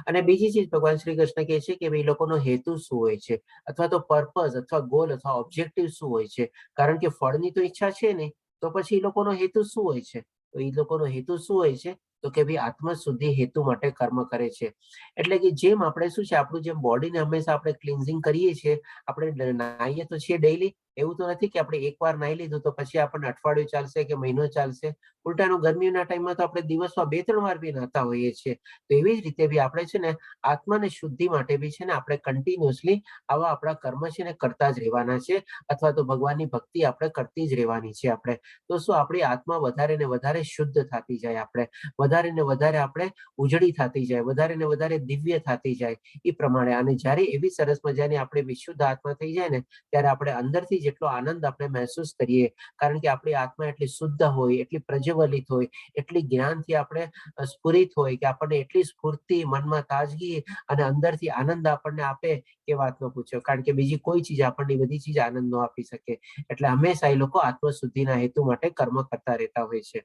અને બીજી ચીજ ભગવાન શ્રી કૃષ્ણ કહે છે કે એ લોકોનો હેતુ શું હોય છે અથવા તો પર્પઝ અથવા ગોલ અથવા ઓબ્જેક્ટિવ શું હોય છે. કારણ કે ફળની તો ઈચ્છા છે નહીં, તો પછી એ લોકોનો હેતુ શું હોય છે? તો એ લોકોનો હેતુ શું હોય છે? તો કે ભાઈ આત્મશુદ્ધિ હેતુ માટે કર્મ કરે છે. એટલે કે જેમ આપણે શું છે આપણું જેમ બોડીને હંમેશા આપણે ક્લિન્ઝિંગ કરીએ છીએ, આપણે નાહીએ તો છીએ ડેઈલી, એવું તો નથી કે આપણે એકવાર નાહી લીધું તો પછી આપણને અઠવાડિયું ચાલશે કે મહિનો ચાલશે. ઉલટાનું ગરમીના ટાઈમમાં તો આપણે દિવસમાં 2-3 વાર બી નહાતા હોઈએ છીએ. તો એવી જ રીતે બી આપણે છે ને આત્માને શુદ્ધિ માટે બી છે ને આપણે કન્ટિન્યુઅસલી આવા આપણા કર્મ છે ને કરતા જ રહેવાના છે, અથવા તો ભગવાનની ભક્તિ આપણે કરતી જ રહેવાની છે આપણે. તો શું આપણી આત્મા વધારે ને વધારે શુદ્ધ થતી જાય, આપણે વધારે ને વધારે આપણે ઉજળી થતી જાય, વધારે ને વધારે દિવ્ય થતી જાય એ પ્રમાણે. અને જ્યારે એવી સરસ મજાની આપણે વિશુદ્ધ આત્મા થઈ જાય ને ત્યારે આપણે અંદરથી જેટલો આનંદ આપણે મહેસૂસ કરીએ, કારણ કે આપણી આત્મા એટલી શુદ્ધ હોય, એટલી પ્રજ્વલિત હોય, એટલી જ્ઞાનથી આપણે સ્ફુરિત હોય કે આપણને એટલી સ્ફૂર્તિ, મનમાં તાજગી અને અંદરથી આનંદ આપણને આપે કે વાત ન પૂછો. કારણ કે બીજી કોઈ ચીજ આપણને બધી ચીજ આનંદ ન આપી શકે. એટલે હંમેશા એ લોકો આત્મશુદ્ધિના હેતુ માટે કર્મ કરતા રહેતા હોય છે.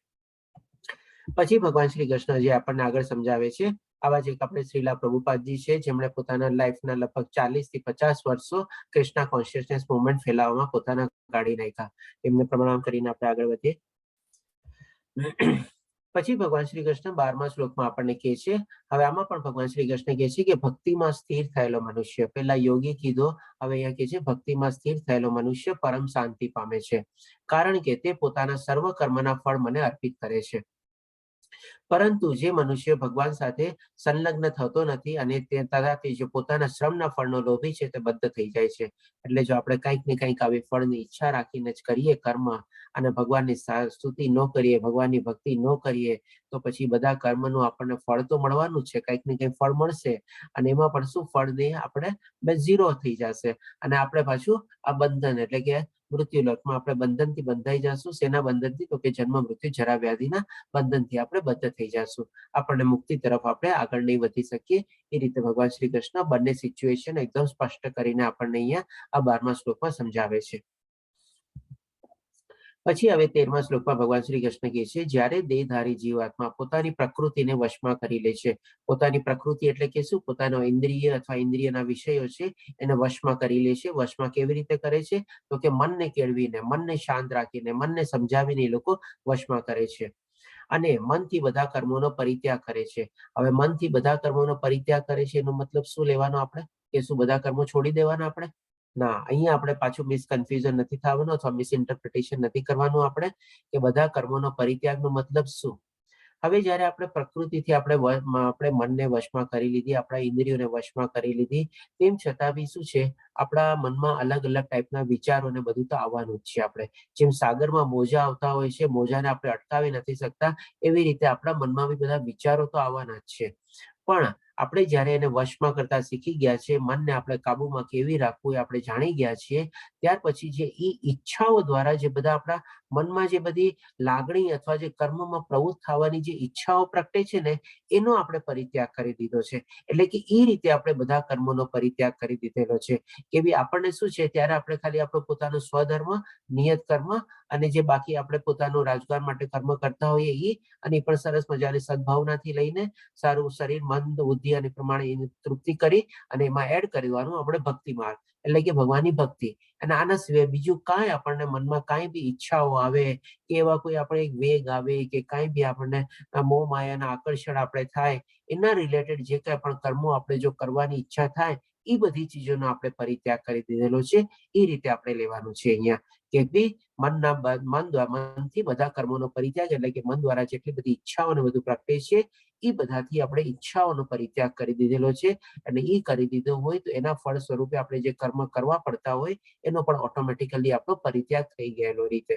પછી ભગવાન શ્રી કૃષ્ણ જે આપણને આગળ સમજાવે છે, આવા જ એક આપણે શ્રીલા પ્રભુપાદજી છે, જેમણે પોતાના લાઈફના લગભગ 40 થી 50 વર્ષો કૃષ્ણા કોન્શિયસનેસ મુવમેન્ટ ફેલાવવામાં પોતાના કાઢી નાખ્યા. એમને પ્રણામ કરીને આપણે આગળ વધીએ. પછી ભગવાન શ્રી કૃષ્ણ 12મા શ્લોકમાં આપણને કહે છે, હવે આમાં પણ ભગવાન શ્રી કૃષ્ણ કહે છે કે ભક્તિમાં સ્થિર થયેલો મનુષ્ય, પહેલા યોગી કીધો, હવે અહીંયા કહે છે ભક્તિમાં સ્થિર થયેલો મનુષ્ય પરમ શાંતિ પામે છે, કારણ કે તે પોતાના સર્વ કર્મના ફળ મને અર્પિત કરે છે. પરંતુ જે મનુષ્ય ભગવાન સાથે સંલગ્ન થતો નથી અને તે તથાથી જે પોતાના શ્રમના ફળનો લોભી છે તે બદ્ધ થઈ જાય છે. એટલે જો આપણે કંઈક ને કંઈક આવી ફળની ઈચ્છા રાખીને જ કરીએ કર્મ, અને ભગવાનની સ્તુતિ ન કરીએ, ભગવાનની ભક્તિ ન કરીએ, તો પછી બધા કર્મનું આપણને ફળ તો મળવાનું જ છે, કંઈક ને કંઈક ફળ મળશે. અને એમાં પણ શું ફળ નહીં, આપણે ઝીરો થઈ જશે અને આપણે પાછું આ બંધન એટલે કે મૃત્યુલોકમાં આપણે બંધનથી બંધાઈ જશું. શેના બંધનથી? તો કે જન્મ મૃત્યુ જરા વ્યાધિના બંધનથી આપણે બદ્ધ થઈ જશું. આપણને મુક્તિ તરફ આપણે આગળ નહીં વધી શકીએ. એ રીતે ભગવાન શ્રી કૃષ્ણ બંને સિચ્યુએશન એકદમ સ્પષ્ટ કરીને આપણને અહીંયા આ 12મા શ્લોકમાં સમજાવે છે. પછી હવે 13મા શ્લોકમાં ભગવાન શ્રી કૃષ્ણ કહે છે, જ્યારે દેહધારી જીવાત્મા પોતાની પ્રકૃતિને વશમાં કરી લે છે, પોતાની પ્રકૃતિ એટલે કે શું? પોતાનો ઇન્દ્રિય અથવા ઇન્દ્રિયના વિષયો છે એને વશમાં કરી લે છે. વશમાં કેવી રીતે કરે છે? તો કે મનને કેળવીને, મનને શાંત રાખીને, મનને સમજાવીને એ લોકો વશમાં કરે છે. અને મનથી બધા કર્મોનો પરિત્યાગ કરે છે. હવે મનથી બધા કર્મોનો પરિત્યાગ કરે છે એનો મતલબ શું લેવાનો આપણે? કે શું બધા કર્મો છોડી દેવાના આપણે? ના, અહીંયા આપણે પાછું મિસકન્ફ્યુઝન નથી થવાનું અથવા મિસઇન્ટરપ્રિટેશન નથી કરવાનું આપણે, કે બધા કર્મોનો પરિત્યાગનો મતલબ શું? હવે જ્યારે આપણે પ્રકૃતિથી આપણે મનને વશમાં કરી લીધી, આપણા ઇન્દ્રિયોને વશમાં કરી લીધી, તેમ છતાં બી શું છે, આપણા મનમાં અલગ અલગ ટાઈપના વિચારો ને બધું તો આવવાનું જ છે. આપણે જેમ સાગરમાં મોજા આવતા હોય છે, મોજાને આપણે અટકાવી નથી શકતા, એવી રીતે આપણા મનમાં બી બધા વિચારો તો આવવાના જ છે. પણ આપણે જ્યારે એને વશમાં કરતા શીખી ગયા છે, મનને આપણે કાબુમાં કેવી રાખવું એ આપણે જાણી ગયા છીએ, ત્યાર પછી જે ઈચ્છાઓ દ્વારા જે બધા આપણા મનમાં જે બધી લાગણી અથવા જે કર્મમાં પ્રવૃત્ત થવાની જે ઈચ્છાઓ પ્રગટે છે ને, એનો આપણે પરિત્યાગ કરી દીધો છે. એટલે કે એ રીતે આપણે બધા કર્મોનો પરિત્યાગ કરી દીધેલો છે. કે ભઈ આપણને શું છે, ત્યારે આપણે ખાલી આપણો પોતાનો સ્વધર્મ, નિયત કર્મ અને જે બાકી આપણે પોતાનું રાજગાર માટે કર્મ કરતા હોઈએ એ, અને એ પણ સરસ મજાની સદભાવનાથી લઈને સારું શરીર, મન, બુદ્ધિ અને પ્રમાણે એની તૃપ્તિ કરી અને એમાં એડ કરવાનું આપણે ભક્તિ માર્ગ, એટલે કે ભગવાનની ભક્તિ. અને આના સિવાય બીજું કાંઈ આપણને મનમાં કાંઈ બી ઈચ્છાઓ આવે કે એવા કોઈ આપણે એક વેગ આવે કે કાંઈ બી આપણને મોહ માયાના આકર્ષણ આપણે થાય, એના રિલેટેડ જે કાંઈ પણ કર્મો આપણે જો કરવાની ઈચ્છા થાય, એ બધી ચીજોનો આપણે પરિત્યાગ કરી દીધેલો છે. એ રીતે આપણે લેવાનું છે અહીંયા, કે ભઈ મનથી બધા કર્મોનો પરિત્યાગ, એટલે કે મન દ્વારા જેટલી બધી ઈચ્છાઓ ને બધું પ્રગટે છે, એ બધાથી આપણે ઈચ્છાઓનો પરિત્યાગ કરી દીધેલો છે. અને એ કરી દીધો હોય તો એના ફળ સ્વરૂપે આપણે જે કર્મ કરવા પડતા હોય એનો પણ ઓટોમેટિકલી આપણો પરિત્યાગ થઈ ગયેલો રીતે.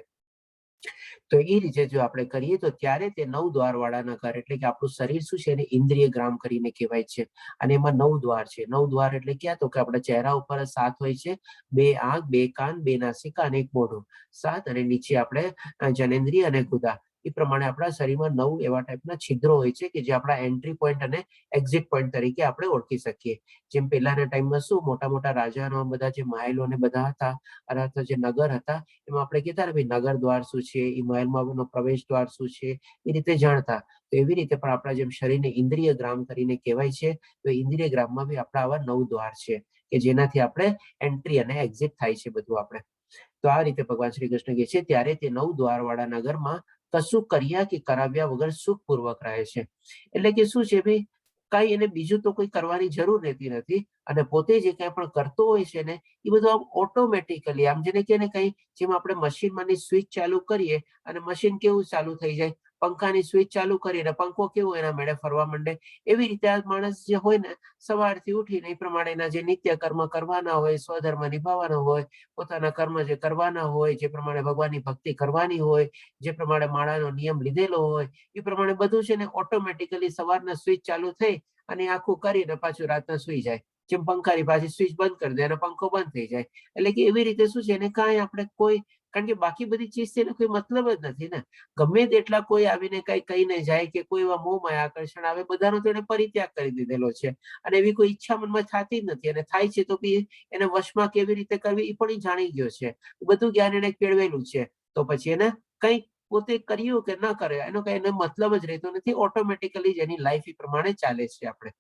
તો એ રીતે જો આપણે કરીએ તો ત્યારે તે 9 દ્વાર વાળાના ઘર, એટલે કે આપણું શરીર શું છે, એને ઇન્દ્રિય ગ્રામ કરીને કહેવાય છે. અને એમાં 9 દ્વાર છે. 9 દ્વાર એટલે ક્યાં? તો કે આપણા ચહેરા ઉપર 7 હોય છે, 2 આંખ, 2 કાન, 2 નાસિકા અને 1 મોઢું, 7, અને નીચે આપણે જનેન્દ્રિય અને ગુદા. એ પ્રમાણે આપણા શરીરમાં 9 એવા ટાઈપના છિદ્રો હોય છે કે જે આપણા એન્ટ્રી પોઈન્ટ અને એક્ઝિટ પોઈન્ટ તરીકે આપણે ઓળખી શકીએ. જેમ પહેલાના ટાઈમમાં શું મોટા મોટા રાજાનો બધા જે મહેલો ને બધા હતા, અથવા જે નગર હતા, એમાં આપણે કહેતા ને ભાઈ નગર દ્વાર શું છે, એ મહેલમાં પ્રવેશ દ્વાર શું છે, એ રીતે જાણતા. તો એવી રીતે પણ આપણા જેમ શરીરને ઇન્દ્રિય ગ્રામ કરીને કહેવાય છે, તો ઇન્દ્રિય ગ્રામમાં બી આપણા આવા 9 દ્વાર છે કે જેનાથી આપણે એન્ટ્રી અને એક્ઝિટ થાય છે બધું આપણે. તો આ રીતે ભગવાન શ્રી કૃષ્ણ કહે છે, ત્યારે તે 9 દ્વાર વાળા નગરમાં કશું કર્યા કે કરાવ્યા વગર સુખપૂર્વક રહે છે. એટલે કે શું છે ભાઈ, કઈ એને બીજું તો કોઈ કરવાની જરૂર રહેતી નથી અને પોતે જે કઈ પણ કરતો હોય છે ને એ બધું આમ ઓટોમેટિકલી આમ જેને કે કઈ જેમ આપણે મશીનમાંની સ્વિચ ચાલુ કરીએ અને મશીન કેવું ચાલુ થઈ જાય, પંખાની સ્વિચ ચાલુ કરીએ અને પંખો કેવો એના મેળે ફરવા માંડે, એવી રીતે આ માણસ જે હોય ને સવારથી ઉઠીને એ પ્રમાણેના જે નિત્ય કર્મ કરવાના હોય, સ્વધર્મ નિભાવવાનો હોય, પોતાના કર્મ જે કરવાના હોય, જે પ્રમાણે ભગવાનની ભક્તિ કરવાની હોય, જે પ્રમાણે માળાનો નિયમ લીધેલો હોય એ પ્રમાણે બધું છે ને ઓટોમેટિકલી સવારના સ્વિચ ચાલુ થઈ અને આખું કરીને પાછું રાતના સુઈ જાય. જેમ પંખાની પાછી સ્વિચ બંધ કરી દે અને પંખો બંધ થઈ જાય. એટલે કે એવી રીતે શું છે એને કાંઈ આપણે કોઈ, કારણ કે બાકી બધી ચીજ એને કોઈ મતલબ જ નથી ને. ગમે તેટલા કોઈ આવીને કઈ કહીને જાય કે કોઈ એવા મોહમાયા આકર્ષણ આવે, બધાનો તો એને પરિત્યાગ કરી દીધેલો છે અને એવી કોઈ ઈચ્છા મનમાં થતી જ નથી અને થાય છે તો બી એને વશમાં કેવી રીતે કરવી એ પણ જાણી ગયો છે. બધું જ્ઞાન એને કેળવેલું છે. તો પછી એને કઈ પોતે કર્યું કે ન કરે એનો કઈ એને મતલબ જ રહેતો નથી. ઓટોમેટિકલી જ એની લાઈફ એ પ્રમાણે ચાલે છે. આપણે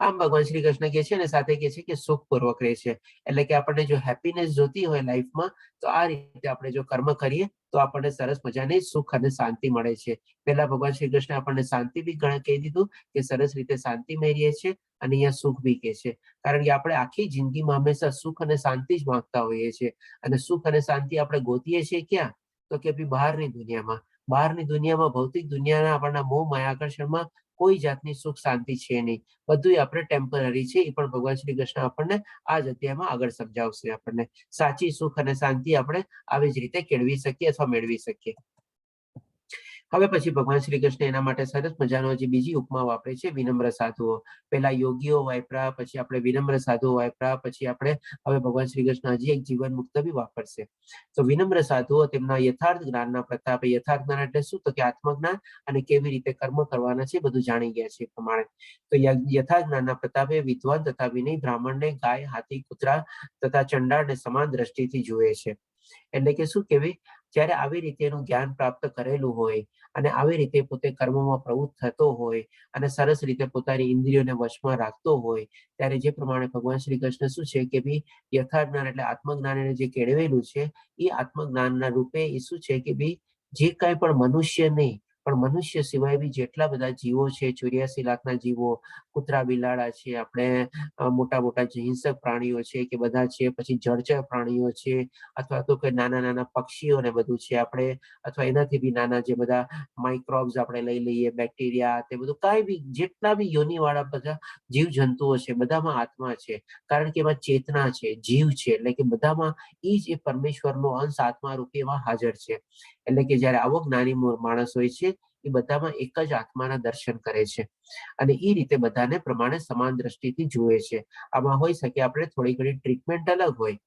આમ ભગવાન શ્રી કૃષ્ણ કહે છે અને સાથે કહે છે કે સુખપૂર્વક રહે છે. એટલે કે આપણને જો હેપીનેસ જોતી હોય લાઈફમાં તો આ રીતે આપણે જો કર્મ કરીએ તો આપણને સરસ મજાની સુખ અને શાંતિ મળે છે. પહેલા ભગવાન શ્રી કૃષ્ણ આપણને શાંતિ બી કહી દીધું કે સરસ રીતે શાંતિ મેળવીએ છીએ અને અહીંયા સુખ બી કહે છે. કારણ કે આપણે આખી જિંદગીમાં હંમેશા સુખ અને શાંતિ જ માંગતા હોઈએ છીએ અને સુખ અને શાંતિ આપણે ગોતીએ છીએ ક્યાં? તો કે ભાઈ બહારની દુનિયામાં. બહારની દુનિયામાં, ભૌતિક દુનિયાના આપણના મોહ માયા આકર્ષણમાં કોઈ જાતની સુખ શાંતિ છે નહીં. બધું આપણે ટેમ્પરરી છે. એ પણ ભગવાન શ્રી કૃષ્ણ આપણને આ જ અધ્યાયમાં આગળ સમજાવશે. આપણને સાચી સુખ અને શાંતિ આપણે આવી જ રીતે કેળવી શકીએ અથવા મેળવી શકીએ. હવે પછી ભગવાન શ્રી કૃષ્ણ એના માટે સરસ મજાનો જે બીજી ઉપમા વાપરે છે, વિનમ્ર સાધુઓ. પેલા યોગીઓ વાપરા, પછી આપણે વિનમ્ર સાધુઓ વાપરા, પછી આપણે હવે ભગવાન શ્રી કૃષ્ણ હજી એક જીવન મુક્ત બી વાપરશે. તો વિનમ્ર સાધુઓ તેમના યથાર્થ જ્ઞાનના પ્રતાપે, યથાર્થ જ્ઞાન એટલે શું? તો કે આત્મજ્ઞાન અને કેવી રીતે કર્મ કરવાના છે બધું જાણી ગયા છે. એ પ્રમાણે તો યથાર્થ જ્ઞાનના પ્રતાપે વિદ્વાન તથા વિનય બ્રાહ્મણને ગાય, હાથી, કૂતરા તથા ચંડાળને સમાન દ્રષ્ટિથી જુએ છે. એટલે કે શું કેવી, જ્યારે આવી રીતે એનું જ્ઞાન પ્રાપ્ત કરેલું હોય અને આવી રીતે પોતે કર્મમાં પ્રવૃત્ત થતો હોય અને સરસ રીતે પોતાની ઇન્દ્રિયોને વશમાં રાખતો હોય, ત્યારે જે પ્રમાણે ભગવાન શ્રી કૃષ્ણ શું છે કે ભાઈ યથાર્થ જ્ઞાન એટલે આત્મજ્ઞાન એને જે કેળવેલું છે એ આત્મજ્ઞાનના રૂપે એ શું છે કે ભાઈ જે કાંઈ પણ મનુષ્ય નહીં પણ મનુષ્ય સિવાય બી જેટલા બધા જીવો છે, 84 લાખના જીવો, કૂતરા બિલાડા છે, આપણે મોટા મોટા જે હિંસક પ્રાણીઓ છે કે બધા છે, પછી જળચર પ્રાણીઓ છે, અથવા તો કે નાના નાના પક્ષીઓ ને બધું છે આપણે, અથવા એનાથી બી નાના જે બધા માઇક્રોબ્સ આપણે લઈ લઈએ, બેક્ટેરિયા, તે બધું કાંઈ બી જેટલા બી યોની વાળા બધા જીવ જંતુઓ છે બધામાં આત્મા છે. કારણ કે એમાં ચેતના છે, જીવ છે. એટલે કે બધામાં એ જ એ પરમેશ્વરનો અંશ આત્મા રૂપે એમાં હાજર છે. એટલે કે જયારે આવો જ્ઞાની માણસ હોય છે એ બધામાં એક જ આત્માના દર્શન કરે છે અને એ રીતે બધાને પ્રમાણે સમાન દ્રષ્ટિથી જુએ છે. આમાં હોઈ શકે આપણે થોડી ઘણી ટ્રીટમેન્ટ અલગ હોય.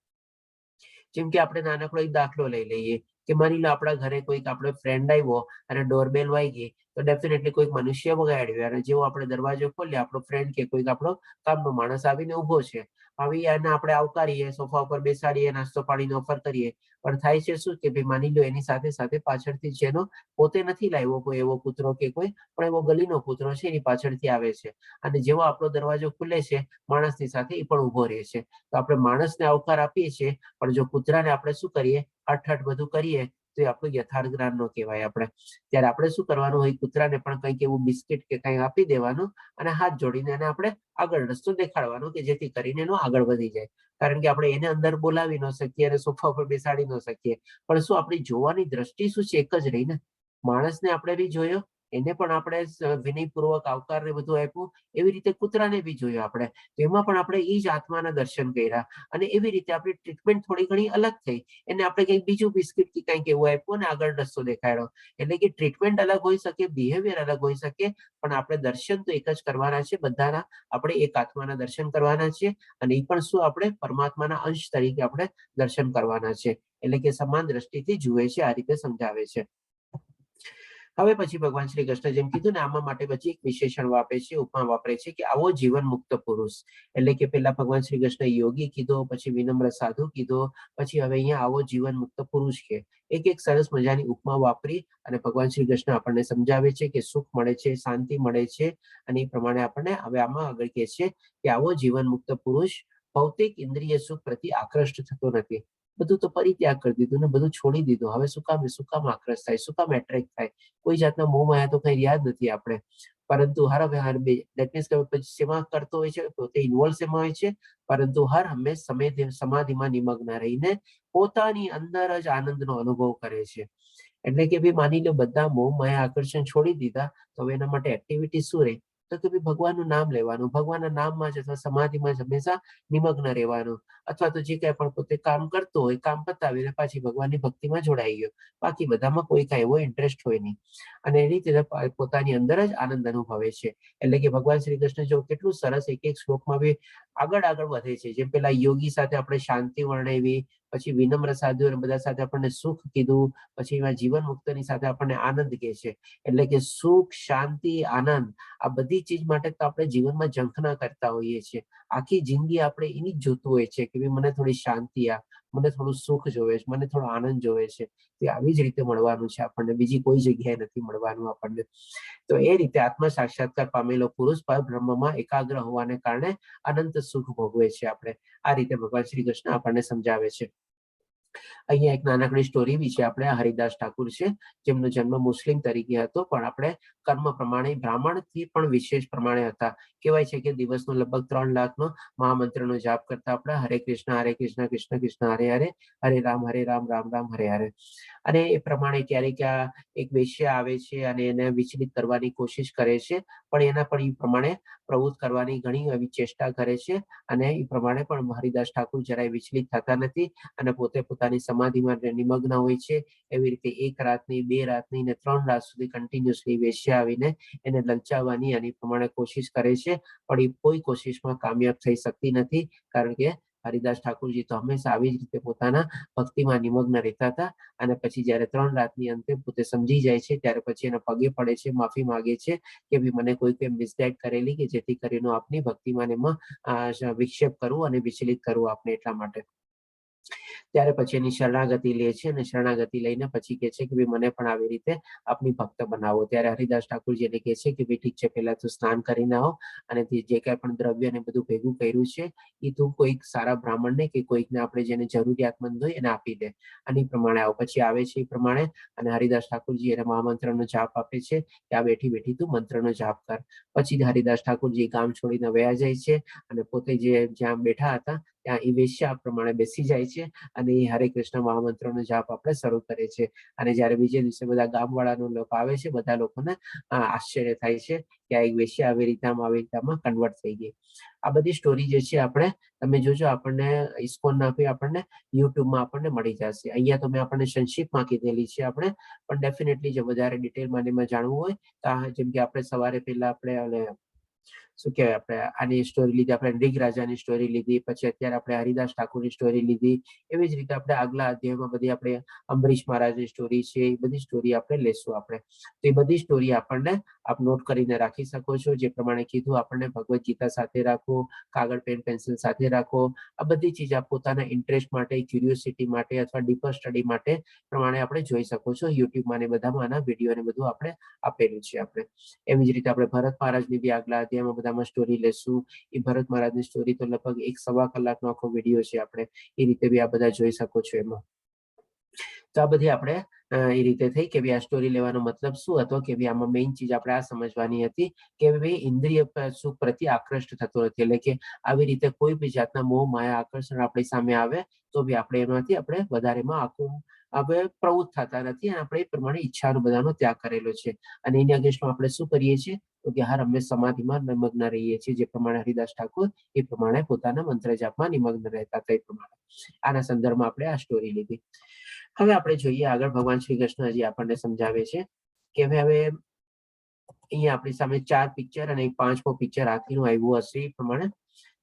જેમ કે આપણે નાનકડો એક દાખલો લઈ લઈએ કે માની લો આપણા ઘરે કોઈક આપણો ફ્રેન્ડ આવ્યો અને ડોરબેલ વાગી તો ડેફિનેટલી કોઈક મનુષ્ય વગાડ્યો અને જેવો આપણે દરવાજો ખોલ્યો, આપણો ફ્રેન્ડ કે કોઈક આપણો કામનો માણસ આવીને ઉભો છે. આવી એને આપણે આવકારીએ, સોફા ઉપર બેસાડીએ, નાસ્તો પાણીનો ઓફર કરીએ, પણ થાય છે શું કે ભાઈ માની લો એની સાથે સાથે પાછળથી જેનો પોતે નથી લાવ્યો કોઈ એવો કૂતરો કે કોઈ, પણ એવો ગલીનો કૂતરો છે એની પાછળથી આવે છે અને જેવો આપણો દરવાજો ખુલે છે માણસની સાથે એ પણ ઉભો રહે છે. તો આપણે માણસને આવકાર આપીએ છીએ, પણ જો કૂતરાને આપણે શું કરીએ, હઠ બધું કરીએ તો એ આપણું યથાર્થ જ્ઞાન નો કહેવાય. આપણે ત્યારે આપણે શું કરવાનું હોય, કૂતરાને પણ કંઈક એવું બિસ્કિટ કે કંઈ આપી દેવાનું અને હાથ જોડીને એને આપણે આગળ રસ્તો દેખાડવાનો કે જેથી કરીને એનો આગળ વધી જાય. કારણ કે આપણે એને અંદર બોલાવી ન શકીએ અને સોફા પર બેસાડી ન શકીએ, પણ શું આપણી જોવાની દ્રષ્ટિ શું છે, એક જ રહી ને. માણસને આપણે બી જોયો, એને પણ આપણે વિનયપૂર્વક આવકાર ને બધું આપ્યું, એવી રીતે કૂતરાને બી જોયો આપણે, તો એમાં પણ આપણે એ જ આત્માના દર્શન કર્યા અને એવી રીતે આપણી ટ્રીટમેન્ટ થોડી ઘણી અલગ થઈ. એને આપણે કંઈક બીજું બિસ્કિટ કે કંઈક એવું આપ્યું અને આગળ રસ્તો દેખાડ્યો. એટલે કે ટ્રીટમેન્ટ અલગ હોઈ શકે, બિહેવિયર અલગ હોઈ શકે, પણ આપણે દર્શન તો એક જ કરવાના છે બધાના. આપણે એક આત્માના દર્શન કરવાના છે અને એ પણ શું, આપણે પરમાત્માના અંશ તરીકે આપણે દર્શન કરવાના છે. એટલે કે સમાન દ્રષ્ટિથી જુએ છે, આ રીતે સમજાવે છે. હવે પછી ભગવાન શ્રી કૃષ્ણ જેમ કીધું ને, આમાં માટે પછી એક વિશેષણ વાપરે છે, ઉપમા વાપરે છે કે આવો જીવન મુક્ત પુરુષ. એટલે કે પેલા ભગવાન શ્રી કૃષ્ણ યોગી કીધો, પછી વિનમ્ર સાધુ કીધો, પછી હવે અહીંયા આવો જીવન મુક્ત પુરુષ કે એક સરસ મજાની ઉપમા વાપરી અને ભગવાન શ્રી કૃષ્ણ આપણને સમજાવે છે કે સુખ મળે છે, શાંતિ મળે છે અને એ પ્રમાણે આપણને હવે આમાં આગળ કહે છે કે આવો જીવન મુક્ત પુરુષ ભૌતિક ઇન્દ્રિય સુખ પ્રતિ આકૃષ્ટ થતો નથી. બધું તો પરિત્યાગ કરી દીધું ને, બધું છોડી દીધું. હવે શું કામ આકર્ષ થાય, શું કામ એટ્રેક્ટ થાય? કોઈ જાતના મોહ માયા તો કઈ યાદ નથી આપણે. પરંતુ હર દેટ મીન્સ કે પછી શેમાં કરતો હોય છે, પોતે ઇન્વોલ્વ શેમાં હોય છે, પરંતુ હર હંમેશ સમાધિમાં નિમગ્ન રહીને પોતાની અંદર જ આનંદનો અનુભવ કરે છે. એટલે કે ભાઈ માની લો બધા મોહ માયા આકર્ષણ છોડી દીધા, તો હવે એના માટે એક્ટિવિટી શું રહી? તો કે ભાઈ ભગવાનનું નામ લેવાનું, ભગવાનના નામમાં જ અથવા સમાધિમાં જ હંમેશા નિમગ્ન રહેવાનું, અથવા તો જે કઈ પણ પોતે કામ કરતો હોય કામ પતાવીને પાછી ભગવાનની ભક્તિમાં જોડાઈ ગયો. બાકી બધામાં કોઈ કઈ એવો ઇન્ટરેસ્ટ હોય નહીં, અને એની રીતે પોતાની અંદર જ આનંદ અનુભવે છે. એટલે કે ભગવાન શ્રી કૃષ્ણ જો કેટલું સરસ એક એક શ્લોકમાં બી આગળ વધે છે. જેમ પેલા યોગી સાથે આપણે શાંતિ વર્ણવી, પછી વિનમ્ર સાધુ બધા સાથે આપણને સુખ કીધું, પછી એમાં જીવન મુક્તની સાથે આપણને આનંદ કહે છે. એટલે કે સુખ, શાંતિ, આનંદ આ બધી ચીજ માટે તો આપણે જીવનમાં ઝંખના કરતા હોઈએ છીએ. આખી જિંદગી આપણે એની જ જોતું હોય છે કે મને થોડી શાંતિ મને થોડું સુખ જોવે છે, મને થોડો આનંદ જોવે છે. તે આવી જ રીતે મળવાનું છે આપણને, બીજી કોઈ જગ્યાએ નથી મળવાનું આપણને. તો એ રીતે આત્મ સાક્ષાત્કાર પામેલો પુરુષ બ્રહ્મમાં એકાગ્ર હોવાને કારણે અનંત સુખ ભોગવે છે. આપણે આ રીતે ભગવાન શ્રી કૃષ્ણ આપણને સમજાવે છે. અહીંયા એક નાનકડી સ્ટોરી બી છે. આપણે હરિદાસ ઠાકુર છે, જેમનો જન્મ મુસ્લિમ તરીકે હતો, પણ આપણે કર્મ પ્રમાણે બ્રાહ્મણથી પણ વિશેષ પ્રમાણે હતા. કહેવાય છે કે દિવસનો લગભગ 3 લાખનો મહામંત્રનો જાપ કરતા આપણે હરે કૃષ્ણ કૃષ્ણ કૃષ્ણ હરે હરે, હરે રામ રામ રામ હરે હરે. અને એ પ્રમાણે ક્યારેક એક વેશ્યા આવે છે અને એને વિચલિત કરવાની કોશિશ કરે છે, પણ એના પણ એ પ્રમાણે પ્રવૃત્ત કરવાની ઘણી એવી ચેષ્ટા કરે છે, અને એ પ્રમાણે પણ હરિદાસ ઠાકુર જરાય વિચલિત થતા નથી અને પોતે પોતાની સમાધિમાં નિમગ્ન હોય છે. એવી રીતે 1 રાતની, 2 રાતની ને 3 રાત સુધી કન્ટિન્યુઅસલી વેશ્યા આવીને એને લલચાવવાની અને પ્રમાણે કોશિશ કરે છે, પણ એ કોઈ કોશિશમાં કામયાબ થઈ શકતી નથી. કારણ કે હરિદાસ ઠાકુરજી તો હંમેશા આવી જ રીતે પોતાના ભક્તિમાં નિમગ્ન રહેતા હતા. અને પછી જયારે 3 રાતની અંતે પોતે સમજી જાય છે, ત્યારે પછી એના પગે પડે છે, માફી માંગે છે કે ભાઈ મને કોઈ મિસગાઈડ કરેલી કે જેથી કરીને આપની ભક્તિમાં એમાં વિક્ષેપ કરવું અને વિચલિત કરવું આપને, એટલા માટે. ત્યારે પછી એની શરણાગતિ લે છે, અને શરણાગતિ લઈને પછી કહે છે કે ભાઈ મને પણ આવી રીતે આપની ભક્ત બનાવો. ત્યારે હરિદાસ ઠાકુરજી એને કહે છે કે ભાઈ ઠીક છે, પહેલા તું સ્નાન કરીને આવો, અને જે કઈ પણ દ્રવ્ય ને બધું ભેગું કર્યું છે એ તું કોઈક સારા બ્રાહ્મણને કે કોઈકને આપણે જેને જરૂરિયાતમંદ હોય એને આપી દે. અને એ પ્રમાણે આવો. પછી આવે છે એ પ્રમાણે, અને હરિદાસ ઠાકુરજી એને મહામંત્રનો જાપ આપે છે કે આ બેઠી બેઠી તું મંત્રનો જાપ કર. પછી હરિદાસ ઠાકુરજી ગામ છોડીને વયા જાય છે, અને પોતે જ્યાં બેઠા હતા ત્યાં એ વેશ્યા પ્રમાણે બેસી જાય છે, અને એ હરે કૃષ્ણ મહામંત્રનો જાપ આપણે શરૂ કરે છે. અને જયારે બીજે દિવસે બધા ગામવાળાનો લોકો આવે છે, બધા લોકોને આશ્ચર્ય થાય છે કે આ એક વેશ્યા આવી રીતમાં કન્વર્ટ થઈ ગઈ. આ બધી સ્ટોરી જે છે આપણે તમે જોજો, આપણને ઇસ્કોનના આપણને યુટ્યુબમાં આપણને મળી જશે. અહીંયા તો મેં આપણને સંક્ષિપ્તમાં કીધેલી છે આપણે, પણ ડેફિનેટલી જો વધારે ડિટેલમાં એમાં જાણવું હોય તો જેમ કે આપણે સવારે પહેલા આપણે શું કહેવાય, આપણે આની સ્ટોરી લીધી, આપણે રિગ રાજાની સ્ટોરી લીધી, પછી અત્યારે આપણે હરિદાસ ઠાકુરની સ્ટોરી લીધી. એવી જ રીતે આપણે આગલા અધ્યાયમાં બધી આપણે અંબરીશ મહારાજની સ્ટોરી છે, એ બધી સ્ટોરી આપણે લેશું આપણે. તો એ બધી સ્ટોરી આપણને આપ નોટ કરીને રાખી શકો છો. જે પ્રમાણે કીધું આપણને ભગવદ ગીતા સાથે રાખો, કાગળ પેન પેન્સિલ સાથે રાખો. આ બધી ચીજ આપ પોતાના ઇન્ટરેસ્ટ માટે, ક્યુરિયોસિટી માટે અથવા ડીપર સ્ટડી માટે પ્રમાણે આપણે જોઈ શકો છો. યુટ્યુબમાં ને બધામાં આના વિડીયો ને બધું આપણે આપેલું છે આપણે. એવી જ રીતે આપણે ભરત મહારાજની બી આગલા અધ્યાયમાં બધામાં સ્ટોરી લેશું. એ ભરત મહારાજની સ્ટોરી તો લગભગ 1-1.25 કલાકનો આખો વિડીયો છે. આપણે એ રીતે બી આ બધા જોઈ શકો છો એમાં. તો આ બધી આપણે એ રીતે થઈ કે ભાઈ આ સ્ટોરી લેવાનો મતલબ શું હતો, કે ભાઈ આમાં મેઇન ચીજ આપણે આ સમજવાની હતી કે ભાઈ ઇન્દ્રિય સુખ પ્રત્યે આકૃષ્ટ થતો નથી. એટલે કે આવી રીતે કોઈ બી જાતના મોહ માયા આકર્ષણ આપણી સામે આવે તો બી આપણે એમાંથી આપણે વધારેમાં આખું આપણે પ્રવૃત્ત થતા નથી, અને આપણે એ પ્રમાણે ઈચ્છાનો બધાનો ત્યાગ કરેલો છે. અને એની અગેન્સ્ટમાં આપણે શું કરીએ છીએ તો કે હર હંમેશ સમાધિમાં નિમગ્ન રહીએ છીએ. જે પ્રમાણે હરિદાસ ઠાકુર એ પ્રમાણે પોતાના મંત્ર જાપમાં નિમગ્ન રહેતા હતા. એ પ્રમાણે આના સંદર્ભમાં આપણે આ સ્ટોરી લીધી. હવે આપણે જોઈએ આગળ ભગવાન શ્રી કૃષ્ણ હજી આપણને સમજાવે છે કે હવે અહીંયા આપણી સામે 4 પિક્ચર અને 5મો પિક્ચર આખીનું આવ્યું હશે. એ પ્રમાણે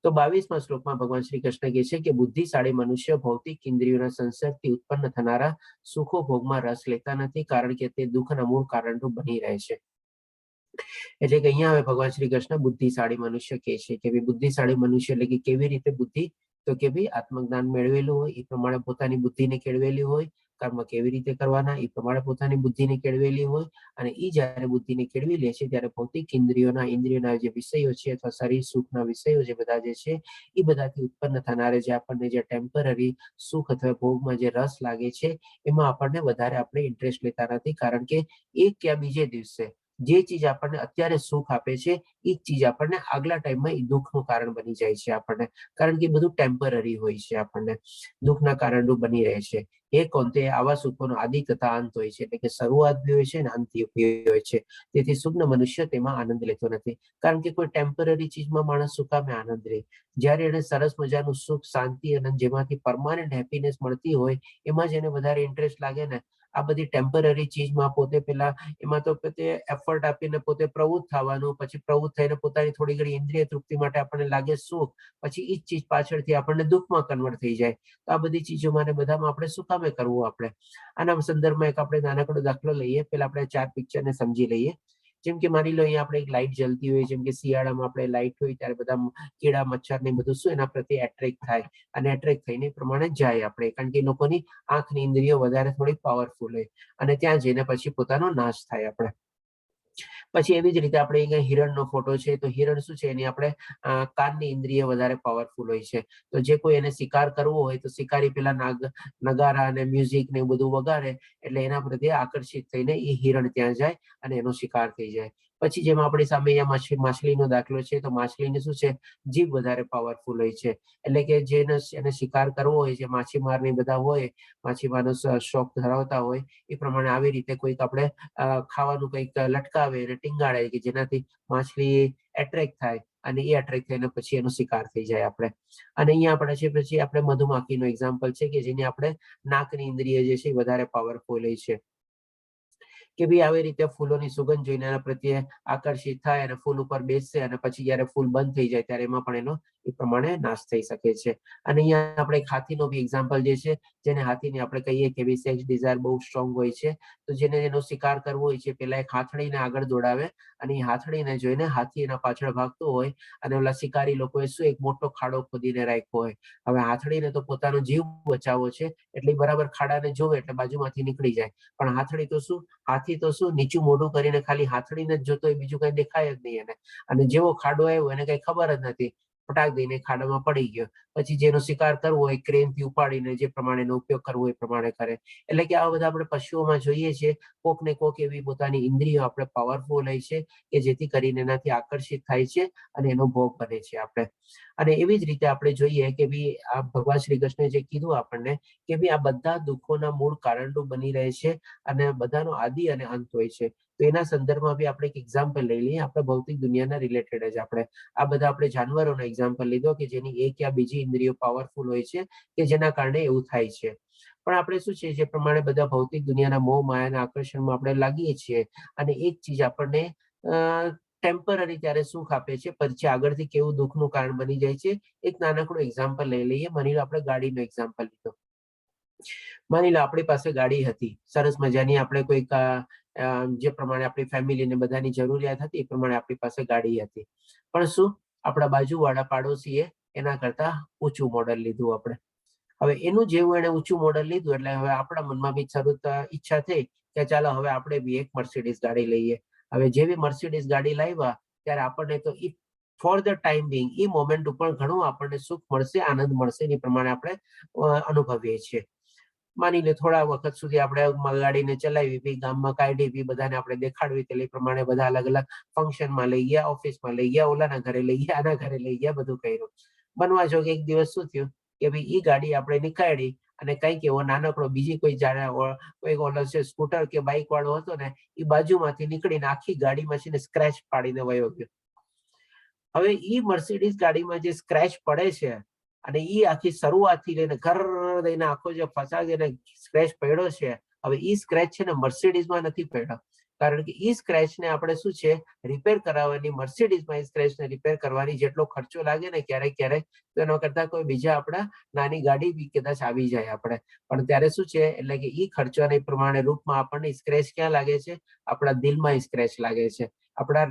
તો 22મા શ્લોકમાં ભગવાન શ્રી કૃષ્ણ કહે છે કે બુદ્ધિશાળી મનુષ્ય ભૌતિક ઇન્દ્રિયોના સંસર્ગથી ઉત્પન્ન થનારા સુખો ભોગમાં રસ લેતા નથી, કારણ કે તે દુઃખના મૂળ કારણરૂપ બની રહે છે. એટલે કે અહીંયા હવે ભગવાન શ્રી કૃષ્ણ બુદ્ધિશાળી મનુષ્ય કહે છે કે બુદ્ધિશાળી મનુષ્ય એટલે કે કેવી રીતે બુદ્ધિ, તો કે ભાઈ આત્મજ્ઞાન મેળવેલું હોય, એ પ્રમાણે પોતાની બુદ્ધિને કેળવેલી હોય, કર્મ કેવી રીતે કરવાના એ પ્રમાણે પોતાની બુદ્ધિને કેળવેલી હોય, અને એ જયારે બુદ્ધિને કેળવી લે છે ત્યારે ભૌતિક ઇન્દ્રિયોના જે વિષયો છે અથવા શરીર સુખના વિષયો જે બધા જે છે એ બધાથી ઉત્પન્ન થનારે જે આપણને જે ટેમ્પરરી સુખ અથવા ભોગમાં જે રસ લાગે છે એમાં આપણને વધારે આપણે ઇન્ટરેસ્ટ લેતા નથી, કારણ કે એક કે બીજે દિવસે જે ચીજ આપણને અત્યારે સુખ આપે છે એ જ ચીજ આપણને આગલા ટાઈમમાં એ દુઃખનું કારણ બની જાય છે આપણને, કારણ કે બધું ટેમ્પરરી હોય છે, આપણને દુઃખના કારણરૂપ બની રહે છે. એ કોંતે આવા સુખોનો આદિ તથા અંત હોય છે, એટલે કે શરૂઆત બી હોય છે અને અંત બી હોય છે. તેથી સુગ્ન મનુષ્ય તેમાં આનંદ લેતો નથી, કારણ કે કોઈ ટેમ્પરરી ચીજમાં માણસ શું કામે આનંદ લે? જ્યારે એને સરસ મજાનું સુખ, શાંતિ અને જેમાંથી પરમાનન્ટ હેપીનેસ મળતી હોય એમાં જ એને વધારે ઇન્ટરેસ્ટ લાગે ને. આ બધી ટેમ્પરરી ચીજમાં પોતે પેલા એમાં તો પોતે એફર્ટ આપીને પોતે પ્રવૃત્ત થવાનું, પછી પ્રવૃત્ત થઈને પોતાની થોડી ઘણી ઇન્દ્રિય તૃપ્તિ માટે આપણને લાગે સુખ, પછી એ જ ચીજ પાછળથી આપણને દુઃખમાં કન્વર્ટ થઈ જાય. તો આ બધી ચીજોમાં બધામાં આપણે શું કામે કરવું? આપણે આના સંદર્ભમાં એક આપણે નાનકડો દાખલો લઈએ. પેલા આપણે 4 પિક્ચરને સમજી લઈએ. જેમ કે માની લો અહીંયા આપણે એક લાઇટ જલતી હોય, જેમ કે શિયાળામાં આપણે લાઇટ હોય ત્યારે બધા કીડા મચ્છર ને બધું શું એના પ્રત્યે એટ્રેક્ટ થાય અને એટ્રેક્ટ થઈને પ્રમાણે જાય આપણે, કારણ કે લોકોની આંખની ઇન્દ્રિયો વધારે થોડી પાવરફુલ હોય અને ત્યાં જઈને પછી પોતાનો નાશ થાય આપણે. પછી એવી જ રીતે આપણે અહીંયા હિરણનો ફોટો છે, તો હિરણ શું છે, એની આપણે કાનની ઇન્દ્રિય વધારે પાવરફુલ હોય છે. તો જે કોઈ એને શિકાર કરવો હોય તો શિકારી પેલા નગારા અને મ્યુઝિક ને બધું વગાડે એટલે એના પ્રત્યે આકર્ષિત થઈને એ હિરણ ત્યાં જાય અને એનો શિકાર થઈ જાય. પછી જેમ આપણી સામે અહીંયા માછલીનો દાખલો છે, તો માછલીને શું છે, જીભ વધારે પાવરફુલ હોય છે. એટલે કે જેને એને શિકાર કરવો હોય, જે માછીમાર ને બધા હોય, માછીમારનો શોખ ધરાવતા હોય, એ પ્રમાણે આવી રીતે કોઈક આપણે ખાવાનું કંઈક લટકાવે અને ટીંગાડે કે જેનાથી માછલી એટ્રેક્ટ થાય અને એ એટ્રેક્ટ થઈને પછી એનો શિકાર થઈ જાય આપણે. અને અહીંયા આપણે છે પછી આપણે મધુમાખીનો એક્ઝામ્પલ છે કે જેની આપણે નાકની ઇન્દ્રિય જે છે એ વધારે પાવરફુલ હોય છે, કે ભાઈ આવી રીતે ફૂલોની સુગંધ જોઈને એના પ્રત્યે આકર્ષિત થાય અને ફૂલ ઉપર બેસશે અને પછી જયારે ફૂલ બંધ થઈ જાય ત્યારે એમાં પણ એનો એ પ્રમાણે નાશ થઈ શકે છે. અને અહીંયા આપણે એક હાથીનો બી એક્ઝામ્પલ જે છે, જેને હાથીને આપણે કહીએ કે ભાઈ સેક્સ ડિઝાયર બહુ સ્ટ્રોંગ હોય છે, તો જેને એનો શિકાર કરવો હોય છે પેલા એક હાથડીને આગળ દોડાવે અને એ હાથડીને જોઈને હાથી એના પાછળ ભાગતો હોય અને ઓલા શિકારી લોકોએ શું એક મોટો ખાડો ખોદીને રાખ્યો હોય. હવે હાથડીને તો પોતાનો જીવ બચાવવો છે એટલે બરાબર ખાડાને જોવે એટલે બાજુમાંથી નીકળી જાય, પણ હાથડી તો શું, હાથી તો શું નીચું મોઢું કરીને ખાલી હાથડીને જ જોતો હોય, બીજું કઈ દેખાય જ નહીં એને. અને જેવો ખાડો આવ્યો એને કઈ ખબર જ નથી, ફટાક દઈને ખાડામાં પડી ગયો. પછી જેનો શિકાર કરવો હોય ક્રેનથી ઉપાડીને જે પ્રમાણેનો ઉપયોગ કરવો એ પ્રમાણે કરે. એટલે કે આવા બધા આપણે પશુઓમાં જોઈએ છીએ, કોક ને કોક એવી પોતાની ઇન્દ્રિયો આપણે પાવરફુલ હોય છે કે જેથી કરીને એનાથી આકર્ષિત થાય છે અને એનો ભોગ બને છે આપણે. અને એવી જ રીતે આપણે જોઈએ કે ભાઈ આ ભગવાન શ્રી કૃષ્ણે જે કીધું આપણને કે ભાઈ આ બધા દુઃખોના મૂળ કારણરૂપ બની રહે છે અને બધાનો આદિ અને અંત હોય છે. તો એના સંદર્ભમાં બી આપણે એક એક્ઝામ્પલ લઈ લઈએ, આપણે ભૌતિક દુનિયાના રિલેટેડ જ આપણે આ બધા આપણે જાનવરોનો એક્ઝામ્પલ લીધો કે જેની એક યા બીજી ઇન્દ્રિયો પાવરફુલ હોય છે કે જેના કારણે એવું થાય છે. પણ આપણે શું છે, જે પ્રમાણે બધા ભૌતિક દુનિયાના મોહ માયાના આકર્ષણમાં આપણે લાગીએ છીએ અને એક ચીજ આપણને ટેમ્પરરી ત્યારે સુખ આપે છે, પછી આગળથી કેવું દુઃખનું કારણ બની જાય છે. એક નાનકડું એક્ઝામ્પલ લઈ લઈએ. માની લો આપણે ગાડીનો એક્ઝામ્પલ લીધો. માની લો આપણી પાસે ગાડી હતી સરસ મજાની, આપણે કોઈક જે પ્રમાણે આપણી ફેમિલીને બધાની જરૂરિયાત હતી એ પ્રમાણે આપણી પાસે ગાડી હતી, પણ શું આપણા બાજુવાળા પાડોશીએ એના કરતા ઊંચું મોડલ લીધું આપણે. હવે એનું જેવું એને ઊંચું મોડલ લીધું એટલે હવે આપણા મનમાં બી ઈચ્છા થઈ કે ચાલો હવે આપણે બી એક મર્સિડીઝ ગાડી લઈએ. હવે જેવી મર્સિડીઝ ગાડી લાવ્યા ત્યારે આપણને તો for the time Bing A moment ઉપર ઘણું આપણને સુખ મળશે, આનંદ મળશે એ પ્રમાણે આપણે અનુભવીએ છીએ. માની લે થોડા વખત સુધી આપણે ગાડીને ચલાવી, બી ગામમાં કાઢી, બી બધાને આપણે દેખાડવી, તે પ્રમાણે બધા અલગ અલગ ફંક્શનમાં લઈ ગયા, ઓફિસમાં લઈ ગયા, ઓલાના ઘરે લઈ ગયા, આના ઘરે લઈ ગયા, બધું કર્યું. બનવા જો કે એક દિવસ શું થયું કે ભાઈ એ ગાડી આપણે નીકાળી અને કઈક એવો નાનકડો બીજી કોઈ કોઈ ઓલો છે સ્કૂટર કે બાઇક વાળો હતો ને, એ બાજુમાંથી નીકળીને આખી ગાડીમાં છે ને સ્ક્રેચ પાડીને વયો ગયો. હવે ઈ મર્સિડીઝ ગાડીમાં જે સ્ક્રેચ પડે છે અને ઈ આખી શરૂઆતથી લઈને ઘર દઈને આખો જે ફસાવીને સ્ક્રેચ પડ્યો છે, હવે ઈ સ્ક્રેચ છે ને મર્સિડીઝમાં નથી પડ્યો, કારણ કે ઈ સ્ક્રેચને આપણે શું છે રિપેર કરાવવાની, મર્સિડીઝમાં ઈ સ્ક્રેચને રિપેર કરવાની જેટલો ખર્ચો લાગે ને ક્યારેક ક્યારેક, તો એના કરતા કોઈ બીજા આપણા નાની ગાડી બી કદાચ આવી જાય આપણે. પણ ત્યારે શું છે, એટલે કે ઈ ખર્ચાને પ્રમાણે રૂપમાં આપણને સ્ક્રેચ ક્યાં લાગે છે, આપણા દિલમાં સ્ક્રેચ લાગે છે, આપણા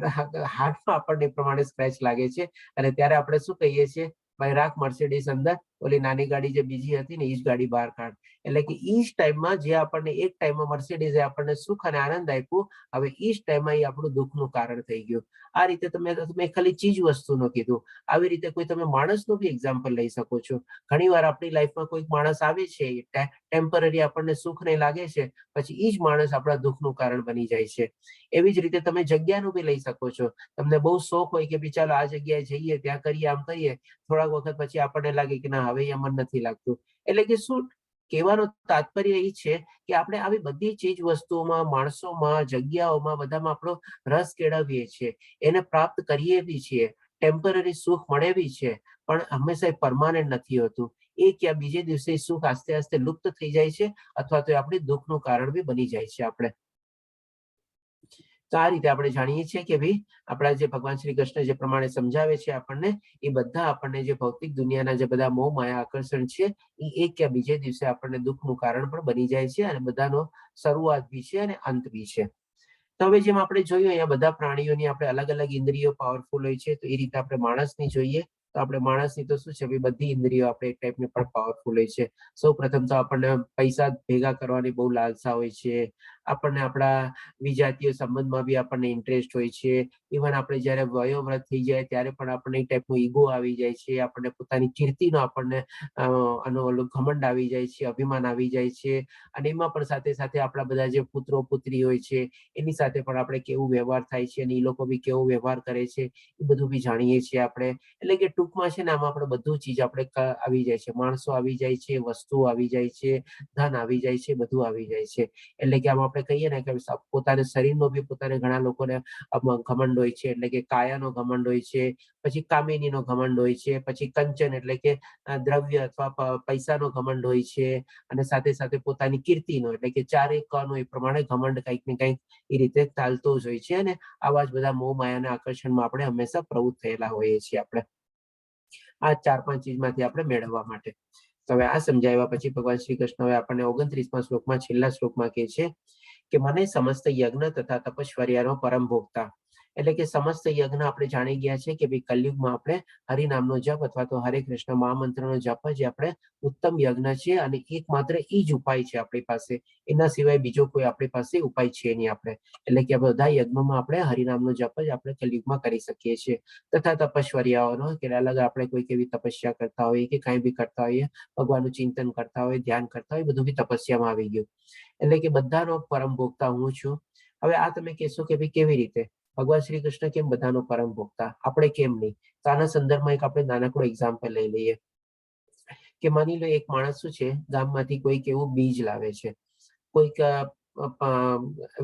હાથમાં આપણને પ્રમાણે સ્ક્રેચ લાગે છે. અને ત્યારે આપણે શું કહીએ છીએ, ભાઈ રાખ મર્સિડીઝ અંદર, ઓલી નાની ગાડી જે બીજી હતી ને એ જ ગાડી બહાર કાઢ. એટલે કે ઈ જ ટાઈમમાં જે આપણને એક ટાઈમમાં મર્સિડીઝે આપણને સુખ અને આનંદ આપ્યું, હવે ઈ જ ટાઈમમાં એ આપણું દુઃખનું કારણ થઈ ગયું. આ રીતે તમે ખાલી ચીજ વસ્તુનું કીધું, આવી રીતે કોઈ તમે માણસનું બી એક્ઝામ્પલ લઈ શકો છો. ઘણી વાર આપણી લાઈફમાં કોઈ માણસ આવે છે, ટેમ્પરરી આપણને સુખ નહીં લાગે છે, પછી ઈ જ માણસ આપણા દુઃખનું કારણ બની જાય છે. એવી જ રીતે તમે જગ્યાનું બી લઈ શકો છો. તમને બહુ શોખ હોય કે ચાલો આ જગ્યાએ જઈએ, ત્યાં કરીએ, આમ કરીએ, થોડાક વખત પછી આપણને લાગે કે ના હવે અહીંયા મન નથી લાગતું. એટલે કે શું કહેવાનું તાત્પર્ય એ છે કે આપણે આવી બધી ચીજ વસ્તુઓમાં, માણસોમાં, જગ્યાઓમાં બધામાં આપણો રસ કેળવીએ છીએ, એને પ્રાપ્ત કરીએ બી છીએ, ટેમ્પરરી સુખ મળે બી છે, પણ હંમેશા પરમાનન્ટ નથી હોતું. એ ક્યાં બીજે દિવસે સુખ આસ્તે આસ્તે લુપ્ત થઈ જાય છે, અથવા તો આપણી દુઃખનું કારણ બી બની જાય છે. આપણે તો આ રીતે આપણે જાણીએ છીએ કે ભાઈ આપણા જે ભગવાન શ્રી કૃષ્ણ જે પ્રમાણે સમજાવે છે આપણને, એ બધા આપણને જે ભૌતિક દુનિયાના જે બધા મોહ માયા આકર્ષણ છે, એ એક કે બીજે દિવસે આપણને દુઃખનું કારણ પણ બની જાય છે, અને બધાનો શરૂઆત બી છે અને અંત બી છે. તો હવે જેમ આપણે જોયું અહીંયા બધા પ્રાણીઓની આપણે અલગ અલગ ઇન્દ્રિયો પાવરફુલ હોય છે, તો એ રીતે આપણે માણસની જોઈએ તો આપણે માણસની તો શું છે, બધી ઇન્દ્રિયો આપણે એક ટાઈપની પણ પાવરફુલ હોય છે. સૌ પ્રથમ તો આપણને પૈસા ભેગા કરવાની બહુ લાલસા હોય છે, આપણને આપણા વિજાતીય સંબંધમાં બી આપણને ઇન્ટરેસ્ટ હોય છે. ઇવન આપણે જયારે વયોવૃદ્ધ થઈ જાય ત્યારે પણ આપણને એક ટાઈપનું ઈગો આવી જાય છે, આપણને પોતાની કીર્તિનો આપણને ઘમંડ આવી જાય છે, અભિમાન આવી જાય છે. અને એમાં પણ સાથે સાથે આપણા બધા જે પુત્રો પુત્રી હોય છે એની સાથે પણ આપણે કેવું વ્યવહાર થાય છે, અને એ લોકો બી કેવો વ્યવહાર કરે છે, એ બધું બી જાણીએ છીએ આપણે. એટલે કે ટૂંકમાં છે ને આમાં આપણે બધું ચીજ આપણે આવી જાય છે, માણસો આવી જાય છે, વસ્તુઓ આવી જાય છે, ધન આવી જાય છે, બધું આવી જાય છે. એટલે કે આમ આપણે કહીએ ને કે પોતાના શરીરનો બી પોતાને ઘણા લોકોને ઘમંડ હોય છે, એટલે કે કાયાનો ઘમંડ હોય છે, પછી કામિનીનો ઘમંડ હોય છે, પછી કંચન એટલે કે દ્રવ્ય અથવા પૈસાનો ઘમંડ હોય છે, અને સાથે સાથે પોતાની કીર્તિનો એટલે કે ચારે કનો એ પ્રમાણે ઘમંડ કંઈક ને કંઈક એ રીતે ચાલતો જ હોય છે. અને આવા જ બધા મોહ માયાના આકર્ષણમાં આપણે હંમેશા પ્રવૃત્ત થયેલા હોઈએ છીએ. આપણે આ 4-5 ચીજમાંથી આપણે મેળવવા માટે. તો હવે આ સમજાવ્યા પછી ભગવાન શ્રી કૃષ્ણ હવે આપણને 29મા શ્લોકમાં છેલ્લા શ્લોકમાં કહે છે કે મને સમસ્ત યજ્ઞ તથા તપશ્ચર્યાનો પરમ ભોગતા. એટલે કે સમસ્ત યજ્ઞ આપણે જાણી ગયા છે કે ભાઈ કલયુગમાં આપણે હરિનામનો જપ અથવા તો હરે કૃષ્ણ મહામંત્રનો જપ જ આપણે ઉત્તમ યજ્ઞ છે, અને એકમાત્ર એ જ ઉપાય છે આપણી પાસે. એના સિવાય બીજો કોઈ આપણી પાસે ઉપાય છે નહીં. આપણે એટલે કે બધા યજ્ઞોમાં આપણે હરિનામનો જપ જ આપણે કલયુગમાં કરી શકીએ છીએ. તથા તપશ્ચર્યાઓનો કે અલગ આપણે કોઈ એવી તપસ્યા કરતા હોઈએ કે કાંઈ બી કરતા હોઈએ, ભગવાનનું ચિંતન કરતા હોય, ધ્યાન કરતા હોય, બધું બી તપસ્યામાં આવી ગયું. એટલે કે બધાનો પરમ ભોગતા હું છું. હવે આ તમે કહેશો કે ભાઈ કેવી રીતે ભગવાન શ્રી કૃષ્ણ કેમ બધાનો પરમ ભોગતા, આપણે કેમ નહીં? તો આના સંદર્ભમાં એક આપણે નાનકડો એક્ઝામ્પલ લઈ લઈએ કે માની લો એક માણસ શું છે, ગામમાંથી કોઈક એવું બીજ લાવે છે, કોઈક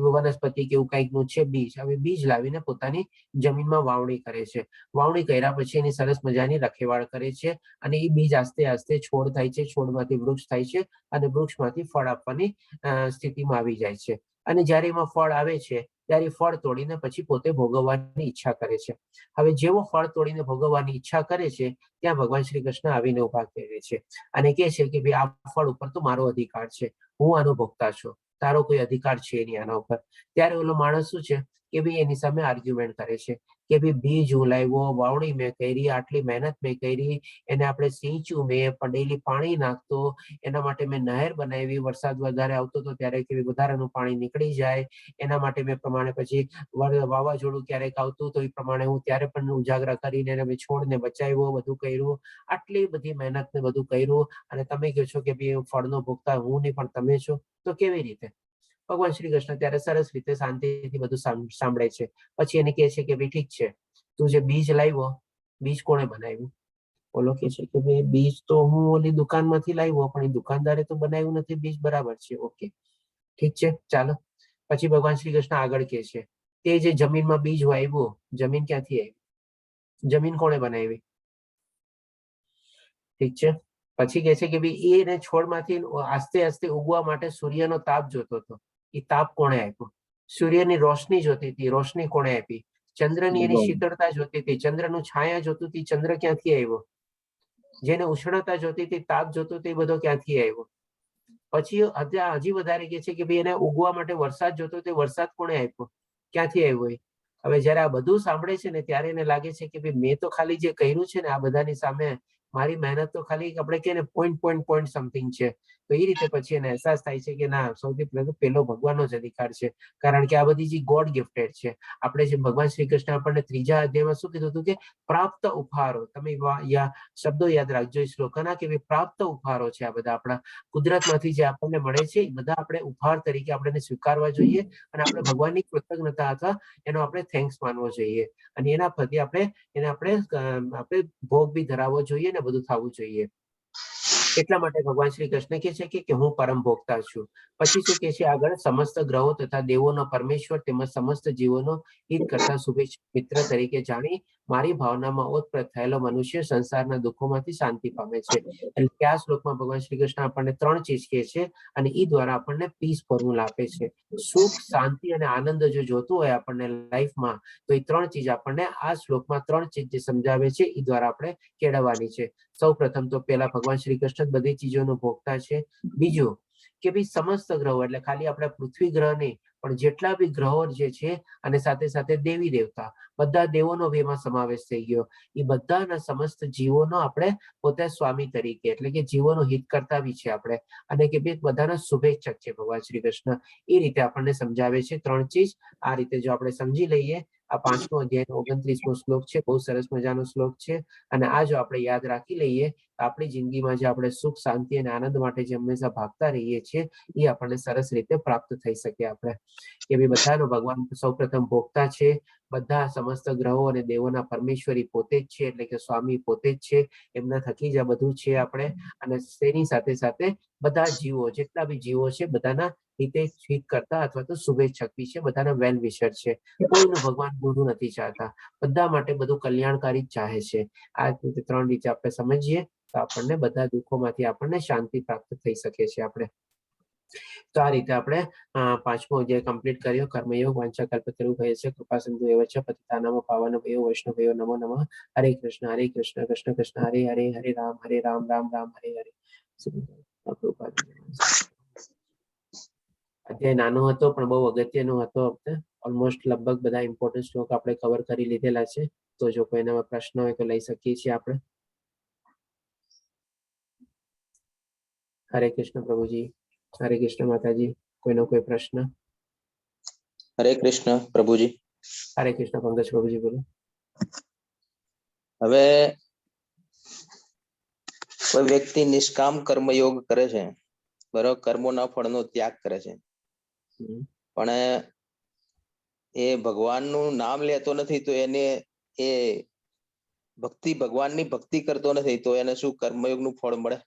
વનસ્પતિ કે એવું કંઈકનું છે બીજ. હવે બીજ લાવીને પોતાની જમીનમાં વાવણી કરે છે. વાવણી કર્યા પછી એની સરસ મજાની રખેવાળ કરે છે, અને એ બીજ આસ્તે આસ્તે છોડ થાય છે, છોડમાંથી વૃક્ષ થાય છે, અને વૃક્ષમાંથી ફળ આપવાની સ્થિતિમાં આવી જાય છે. અને જ્યારે એમાં ફળ આવે છે ત્યારે ફળ તોડીને પછી પોતે ભોગવવાની ઈચ્છા કરે છે. હવે જેવો ફળ તોડીને ભોગવવાની ઈચ્છા કરે છે ત્યાં ભગવાન શ્રી કૃષ્ણ આવીને ઉભા કરે છે અને કહે છે કે ભાઈ આ ફળ ઉપર તો મારો અધિકાર છે, હું આનો ભોગતા છું, તારો કોઈ અધિકાર છે નહીં આના ઉપર. ત્યારે ઓલો માણસ શું છે કે ભાઈ એની સામે આર્ગ્યુમેન્ટ કરે છે કે ભાઈ બીજ હું લાવ્યો, વાવણી મેં કરી, આટલી મહેનત મેં કરી, એને આપણે સિંચ્યું, મેં પણ ડેલી પાણી નાખતો, એના માટે મેં નહેર બનાવી, વરસાદ વધારે આવતો હતો ત્યારે કે વધારાનું પાણી નીકળી જાય, એના માટે મેં પ્રમાણે પછી વાવાઝોડું ક્યારેક આવતું તો એ પ્રમાણે હું ત્યારે પણ ઉજાગરા કરીને મેં છોડને બચાવ્યો, બધું કર્યું, આટલી બધી મહેનત ને બધું કર્યું, અને તમે કહો છો કે ભાઈ ફળનો ભોગતા હું નહીં પણ તમે છો, તો કેવી રીતે? ભગવાન શ્રી કૃષ્ણ ત્યારે સરસ રીતે શાંતિથી બધું સાંભળે છે. પછી એને કહે છે કે ભાઈ ઠીક છે, તું જે બીજ લાવ્યો, બીજ કોણે બનાવ્યું? ઓલો કે છે કે ભાઈ બીજ તો હું ઓલી દુકાનમાંથી લાવ્યો, પણ એ દુકાનદારે તો બનાવ્યું નથી બીજ. બરાબર છે, ઓકે ઠીક છે, ચાલો. પછી ભગવાન શ્રી કૃષ્ણ આગળ કહે છે તે જે જમીનમાં બીજ વાવ્યું, જમીન ક્યાંથી આવી? જમીન કોણે બનાવી? ઠીક છે. પછી કહે છે કે ભાઈ એને છોડમાંથી આસ્તે આસ્તે ઉગવા માટે સૂર્યનો તાપ જોતો હતો, એ તાપ કોણે આપ્યો? સૂર્યની રોશની જોતી હતી, રોશની કોણે આપી? ચંદ્રની એની શીતળતા જોતી હતી, ચંદ્રનું છાયા જોતું હતી, ચંદ્ર ક્યાંથી આવ્યો? જેને ઉષ્ણતા જોતી હતી, તાપ જોતો હતો, એ બધો ક્યાંથી આવ્યો? પછી હજી વધારે કહે છે કે ભાઈ એને ઉગવા માટે વરસાદ જોતો હતો, વરસાદ કોણે આપ્યો? ક્યાંથી આવ્યો? હવે જયારે આ બધું સાંભળે છે ને ત્યારે એને લાગે છે કે ભાઈ મેં તો ખાલી જે કર્યું છે ને આ બધાની સામે મારી મહેનત તો ખાલી આપણે કે ને પોઈન્ટ સમથિંગ છે. તો એ રીતે પછી એને અહેસાસ થાય છે કે ના, સૌથી પહેલો ભગવાનનો જ અધિકાર છે, કારણ કે આ બધી જે ગોડ ગિફ્ટેડ છે. આપણે જે ભગવાન શ્રી કૃષ્ણ આપણને ત્રીજા અધ્યાયમાં શું કીધું હતું કે પ્રાપ્ત ઉપહારો, તમે શબ્દો યાદ રાખજો એ શ્લોકના, કે પ્રાપ્ત ઉપહારો છે આ બધા આપણા કુદરતમાંથી જે આપણને મળે છે, એ બધા આપણે ઉપહાર તરીકે આપણે સ્વીકારવા જોઈએ, અને આપણે ભગવાનની કૃતજ્ઞતા અથવા એનો આપણે થેન્ક્સ માનવો જોઈએ, અને એના પ્રત્યે આપણે ભોગ બી ધરાવવો જોઈએ ને બધું થવું જોઈએ. એટલા માટે ભગવાન શ્રી કૃષ્ણ કહે છે કે હું પરમ ભોગતા છું. પછી શું કહે છે આગળ, સમસ્ત ગ્રહો તથા દેવોનો પરમેશ્વર તેમજ સમસ્ત જીવોનો હિત કરતા શુભેચ્છ મિત્ર તરીકે જાણી મારી ભાવનામાં ઓતપ્રોત થયેલો મનુષ્ય સંસારના દુઃખોમાંથી શાંતિ પામે છે. એટલે કે આ શ્લોકમાં ભગવાન શ્રી કૃષ્ણ આપણને 3 ચીજ કહે છે, અને એ દ્વારા આપણને પીસ ફોર્મ્યુલા આપે છે. સુખ, શાંતિ અને આનંદ જો જોતું હોય આપણને લાઈફમાં, તો એ 3 ચીજ આપણને આ શ્લોકમાં 3 ચીજ જે સમજાવે છે એ દ્વારા આપણે કેળવવાની છે. સૌ પ્રથમ તો પેલા ભગવાન શ્રી કૃષ્ણ બધી ચીજોનો ભોગતા છે. બીજું કે ભાઈ સમસ્ત ગ્રહો, એટલે ખાલી આપણે પૃથ્વી ગ્રહ નહીં, પણ જેટલા બી ગ્રહો જે છે, અને સાથે સાથે દેવી દેવતા, બધા દેવોનો એમાં સમાવેશ થઈ ગયો. એ બધાના સમસ્ત જીવોનો આપણે પોતે સ્વામી તરીકે, એટલે કે જીવોનો હિત કરતા બી છે આપણે, અને કે ભાઈ બધાના શુભેચ્છક છે ભગવાન શ્રી કૃષ્ણ. એ રીતે આપણને સમજાવે છે 3 ચીજ. આ રીતે જો આપણે સમજી લઈએ, આ 5મો અધ્યાયનો 29મો શ્લોક છે, બહુ સરસ મજાનો શ્લોક છે. અને આ જો આપણે યાદ રાખી લઈએ, આપણી જિંદગીમાં જે આપણે સુખ, શાંતિ અને આનંદ માટે જે હંમેશા ભાગતા રહીએ છીએ, એ આપણને સરસ રીતે પ્રાપ્ત થઈ શકે. આપણે કે ભાઈ બધાનો ભગવાન સૌપ્રથમ ભોગતા છે, બધા સમસ્ત ગ્રહો અને દેવોના પરમેશ્વરી પોતે જ છે, એટલે કે સ્વામી પોતે જ છે, એમના થકી જ આ બધું છે આપણે. અને તેની સાથે સાથે બધા જીવો, જેટલા બી જીવો છે, બધાના હિત કરતા અથવા તો શુભેચ્છક બી છે, બધાના વેલ વિશર છે. કોઈનું ભગવાન બુરું નથી ચાહતા, બધા માટે બધું કલ્યાણકારી જ ચાહે છે. આ રીતે 3 રીતે આપણે સમજીએ તો આપણને બધા દુઃખોમાંથી આપણને શાંતિ પ્રાપ્ત થઈ શકે છે આપણે. તો આ રીતે આપણે 5મો અધ્યાય કમ્પ્લીટ કર્યો. કર્મયોગ. વાંચા કલ્પતરુભ્યશ્ચ કૃપા સિંધુ એવ ચ પતિતાનાં પાવનેભ્યો વૈષ્ણવેયો નમો નમઃ. હરે કૃષ્ણ કૃષ્ણ કૃષ્ણ હરે હરે, હરે રામ રામ રામ હરે હરે. અધ્યાય નાનો હતો પણ બહુ અગત્યનો હતો. ઓલમોસ્ટ લગભગ બધા ઇમ્પોર્ટન્ટ શ્લોક આપણે કવર કરી લીધેલા છે. તો જો કોઈના પ્રશ્ન હોય તો લઈ શકીએ છીએ આપણે. હરે કૃષ્ણ પ્રભુજી. હરે કૃષ્ણ માતાજી. કોઈનો કોઈ પ્રશ્ન? હરે કૃષ્ણ પ્રભુજી. હરે કૃષ્ણ પંકજ પ્રભુજી, બોલો. હવે કોઈ વ્યક્તિ નિષ્કામ કર્મયોગ કરે છે, બરોબર, કર્મોના ફળનો ત્યાગ કરે છે, પણ એ ભગવાનનું નામ લેતો નથી, તો એને એ ભગવાનની ભક્તિ કરતો નથી, તો એને શું કર્મયોગનું ફળ મળે?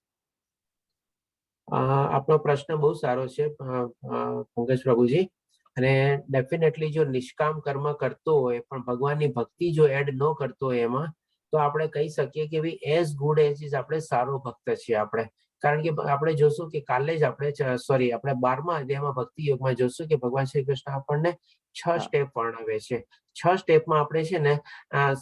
આપનો પ્રશ્ન બહુ સારો છે પંકજ પ્રભુજી. અને ડેફિનેટલી જો નિષ્કામ કર્મ કરતો હોય પણ ભગવાનની ભક્તિ જો એડ ન કરતો હોય એમાં, તો આપણે કહી શકીએ કે ભાઈ એઝ ગુડ એઝ ઇઝ આપણે સારો ભક્ત છીએ આપણે. કારણ કે આપણે જોશું કે કાલે જ આપણે 12મા અધ્યાયમાં ભક્તિ યોગમાં જોશું કે ભગવાન શ્રી કૃષ્ણ આપણને 6 સ્ટેપ વર્ણવે છે. 6 સ્ટેપમાં આપણે છે ને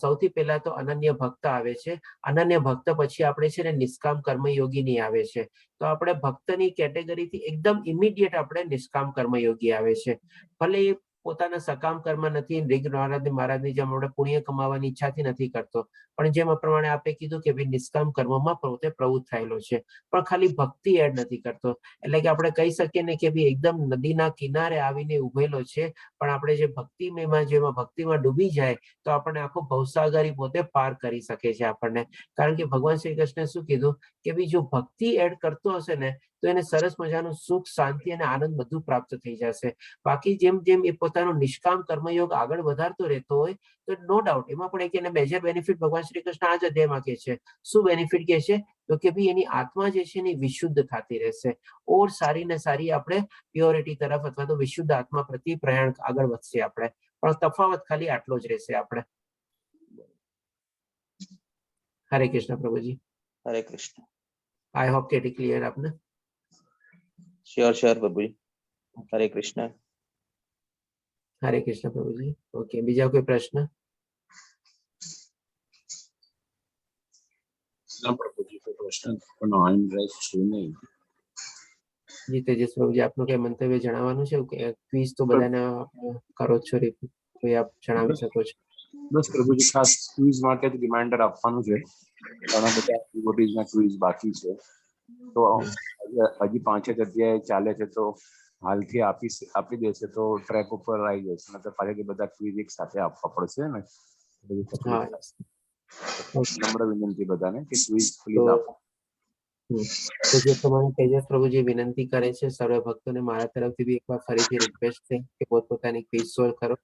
સૌથી પહેલા તો અનન્ય ભક્ત આવે છે. અનન્ય ભક્ત પછી આપણે છે ને નિષ્કામ કર્મયોગીની આવે છે. તો આપણે ભક્તની કેટેગરીથી એકદમ ઇમિડિયેટ આપણે નિષ્કામ કર્મયોગી આવે છે. ભલે એ પોતાના સકામ કર્મ નથી, મહારાજની જેમ આપણે પુણ્ય કમાવાની ઈચ્છાથી નથી કરતો, પણ જેમ પ્રમાણે આપણે કીધું કે ભાઈ નિષ્કામ કર્મમાં પોતે પ્રવૃત્ત થયેલો છે, પણ ખાલી ભક્તિ એડ નથી કરતો. એટલે કે આપણે કહી શકીએ ને કે ભાઈ એકદમ નદીના કિનારે આવીને ઉભેલો છે, પણ આપણે જે ભક્તિમાં ડૂબી જાય તો આપણને આખો ભવસાગર પોતે પાર કરી શકે છે આપણને. કારણ કે ભગવાન શ્રી કૃષ્ણે શું કીધું કે ભાઈ જો ભક્તિ એડ કરતો હશે ને, તો એને સરસ મજાનું સુખ, શાંતિ અને આનંદ બધું પ્રાપ્ત થઈ જશે. બાકી જેમ જેમ એ પોતાનો નિષ્કામ કર્મયોગ આગળ વધારતો રહેતો હોય, તો નો ડાઉટ એમાં પણ એક એને મેજર બેનિફિટ ભગવાન શ્રી કૃષ્ણ આ જ અધ્યાયમાં કહે છે. શું બેનિફિટ કહે છે? તો કે ભાઈ એની આત્મા જે છે એની વિશુદ્ધ થતી રહેશે, ઓર સારી ને સારી આપણે પ્યોરિટી તરફ અથવા તો વિશુદ્ધ આત્મા પ્રતિ પ્રયાણ આગળ વધશે આપણે. પણ તફાવત ખાલી આટલો જ રહેશે આપણે. હરે કૃષ્ણ પ્રભુજી. હરે કૃષ્ણ. આઈ હોપ કે ઇટ ક્લિયર આપને. શ્યોર પ્રભુજી. હરે કૃષ્ણ. હરે કૃષ્ણ પ્રભુજી. ઓકે, બીજા કોઈ પ્રશ્ન? પ્રભુજી કોઈ પ્રશ્ન પણ છું નહીં. જી તેજસ પ્રભુજી, આપનું કઈ મંતવ્ય જણાવવાનું છે કે ક્વિઝ તો બધાને કરો છો, કોઈ આપ જણાવી શકો છો? બસ પ્રભુજી, ખાસ ક્વિઝ માટે જ રિમાઇન્ડર આપવાનું છે ઘણા બધા devotees-ના quiz બાકી છે. તો હજી 5 જ અધ્યાય ચાલે છે, તો હાલથી આપી દેશે તો ટ્રેક ઉપર આવી જશે. નહીંતર પાછળથી બધા quiz એક સાથે આપવા પડશે ને, બધી તકલીફ થશે. નમ્ર વિનંતી બધાને કે quiz પ્લીઝ આપો. તો જે પ્રમાણે તેજસ પ્રભુજી વિનંતી કરે છે, સર્વ ભક્તોને મારા તરફથી બી એકવાર ફરીથી રિક્વેસ્ટ છે કે પોતપોતાની ક્વિઝ સોલ્વ કરો.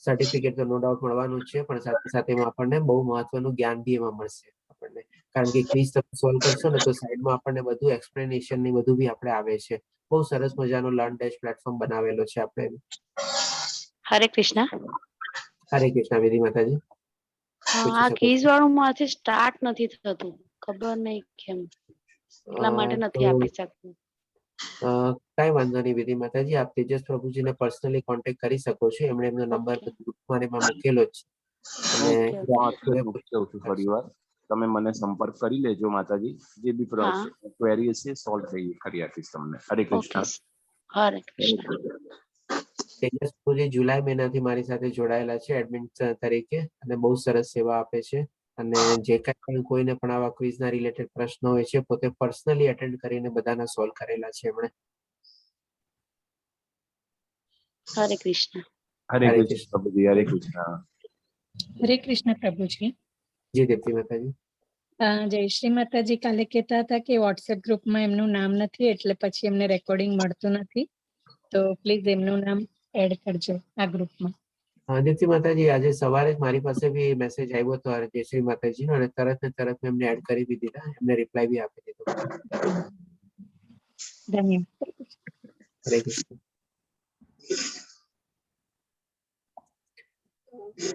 સર્ટિફિકેટ તો નો ડાઉટ મળવાનું જ છે, પણ સાથે સાથે આપણને બહુ મહત્વનું જ્ઞાન બી એમાં મળશે આપણને. કારણ કે ક્વિઝ તમે સોલ્વ કરશો ને તો સાઈડમાં આપણને બધું એક્સપ્લેનેશન ની બધું બી આપણે આવે છે. બહુ સરસ મજાનો લર્ન ડેશ પ્લેટફોર્મ બનાવેલો છે આપણે. હરે કૃષ્ણ. હરે કૃષ્ણ વિધિ માતાજી. આ ક્વિઝ વાળું માંથી સ્ટાર્ટ નથી થતું, ખબર નહીં કેમ, એટલા માટે નથી આપી શકતું. કઈ વાંધો નહીં વિધિ માતાજી, આપ તેજસ પ્રભુજીને પર્સનલી કોન્ટેક્ટ કરી શકો છો. એમણે એમનો નંબર ગ્રુપમાં એમાં મૂકેલો જ છે. અને ફરીવાર તમે મને સંપર્ક કરી લેજો માતાજી. જે બી ક્વેરી હશે સોલ્વ કરી આપીશ તમને. હરે કૃષ્ણ. હરે કૃષ્ણ. તેજસ પ્રભુજી જુલાઈ મહિનાથી મારી સાથે જોડાયેલા છે એડમિન તરીકે, અને બહુ સરસ સેવા આપે છે. અને જે કઈ પણ કોઈને પણ આવા ક્વિઝના રિલેટેડ પ્રશ્નો હોય છે, પોતે પર્સનલી અટેન્ડ કરીને બધાના સોલ્વ કરેલા છે એમણે. હરે કૃષ્ણ. હરે કૃષ્ણ પ્રભુજી. હરે કૃષ્ણ. હરે કૃષ્ણ પ્રભુજી. જી દેવતી માતાજી. જય શ્રી માતાજી. કાલે કહેતા હતા કે વોટ્સએપ ગ્રુપમાં એમનું નામ નથી, એટલે પછી એમને રેકોર્ડિંગ મળતું નથી. તો પ્લીઝ એમનું નામ એડ કરજો આ ગ્રુપમાં. દેવતી માતાજી, આજે સવારે જ મારી પાસે બી મેસેજ આવ્યો હતો જય શ્રી માતાજીનો, અને તરત ને તરત મેં એમને એડ કરી બી દીધા, એમને રિપ્લાય બી આપી દીધો. ધન્યવાદ. હરે કૃષ્ણ.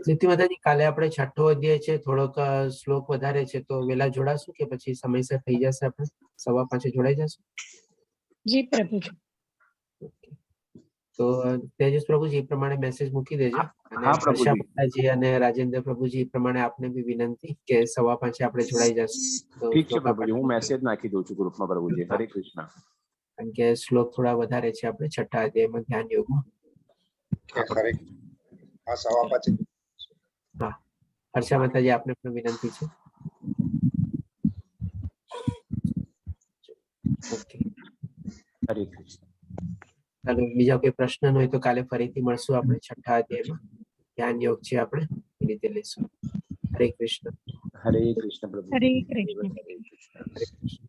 દેવતી માતાજી, કાલે આપણે 6ઠ્ઠો અધ્યાય છે, થોડોક શ્લોક વધારે છે, તો વેલા જોડાશું કે પછી સમયસર થઈ જશે? આપણે 5:15 જોડાઈ જશું? જી પ્રભુજી. તો તેજસ પ્રભુજી એ પ્રમાણે મેસેજ મૂકી દેજો. અને હા પ્રભુજી. હર્ષા અને રાજેન્દ્ર પ્રભુજી એ પ્રમાણે આપને બી વિનંતી કે 5:15 આપણે જોડાઈ જશું. તો ઠીક છે પ્રભુજી, હું મેસેજ નાખી દઉં છું ગ્રુપમાં પ્રભુજી. હરે કૃષ્ણ. કારણ કે શ્લોક થોડા વધારે છે આપણે 6ઠ્ઠા અધ્યાયમાં ધ્યાન યોગમાં. હા, હર્ષા માતાજી આપને પણ વિનંતી છે. ઓકે, હરે કૃષ્ણ. ચાલો, બીજા કોઈ પ્રશ્ન હોય તો કાલે ફરીથી મળશું આપણે 6ઠ્ઠા અધ્યાયમાં. ધ્યાન યોગ છે આપણે એ રીતે લેશું. હરે કૃષ્ણ. હરે કૃષ્ણ પ્રભુ. હરે કૃષ્ણ. હરે કૃષ્ણ.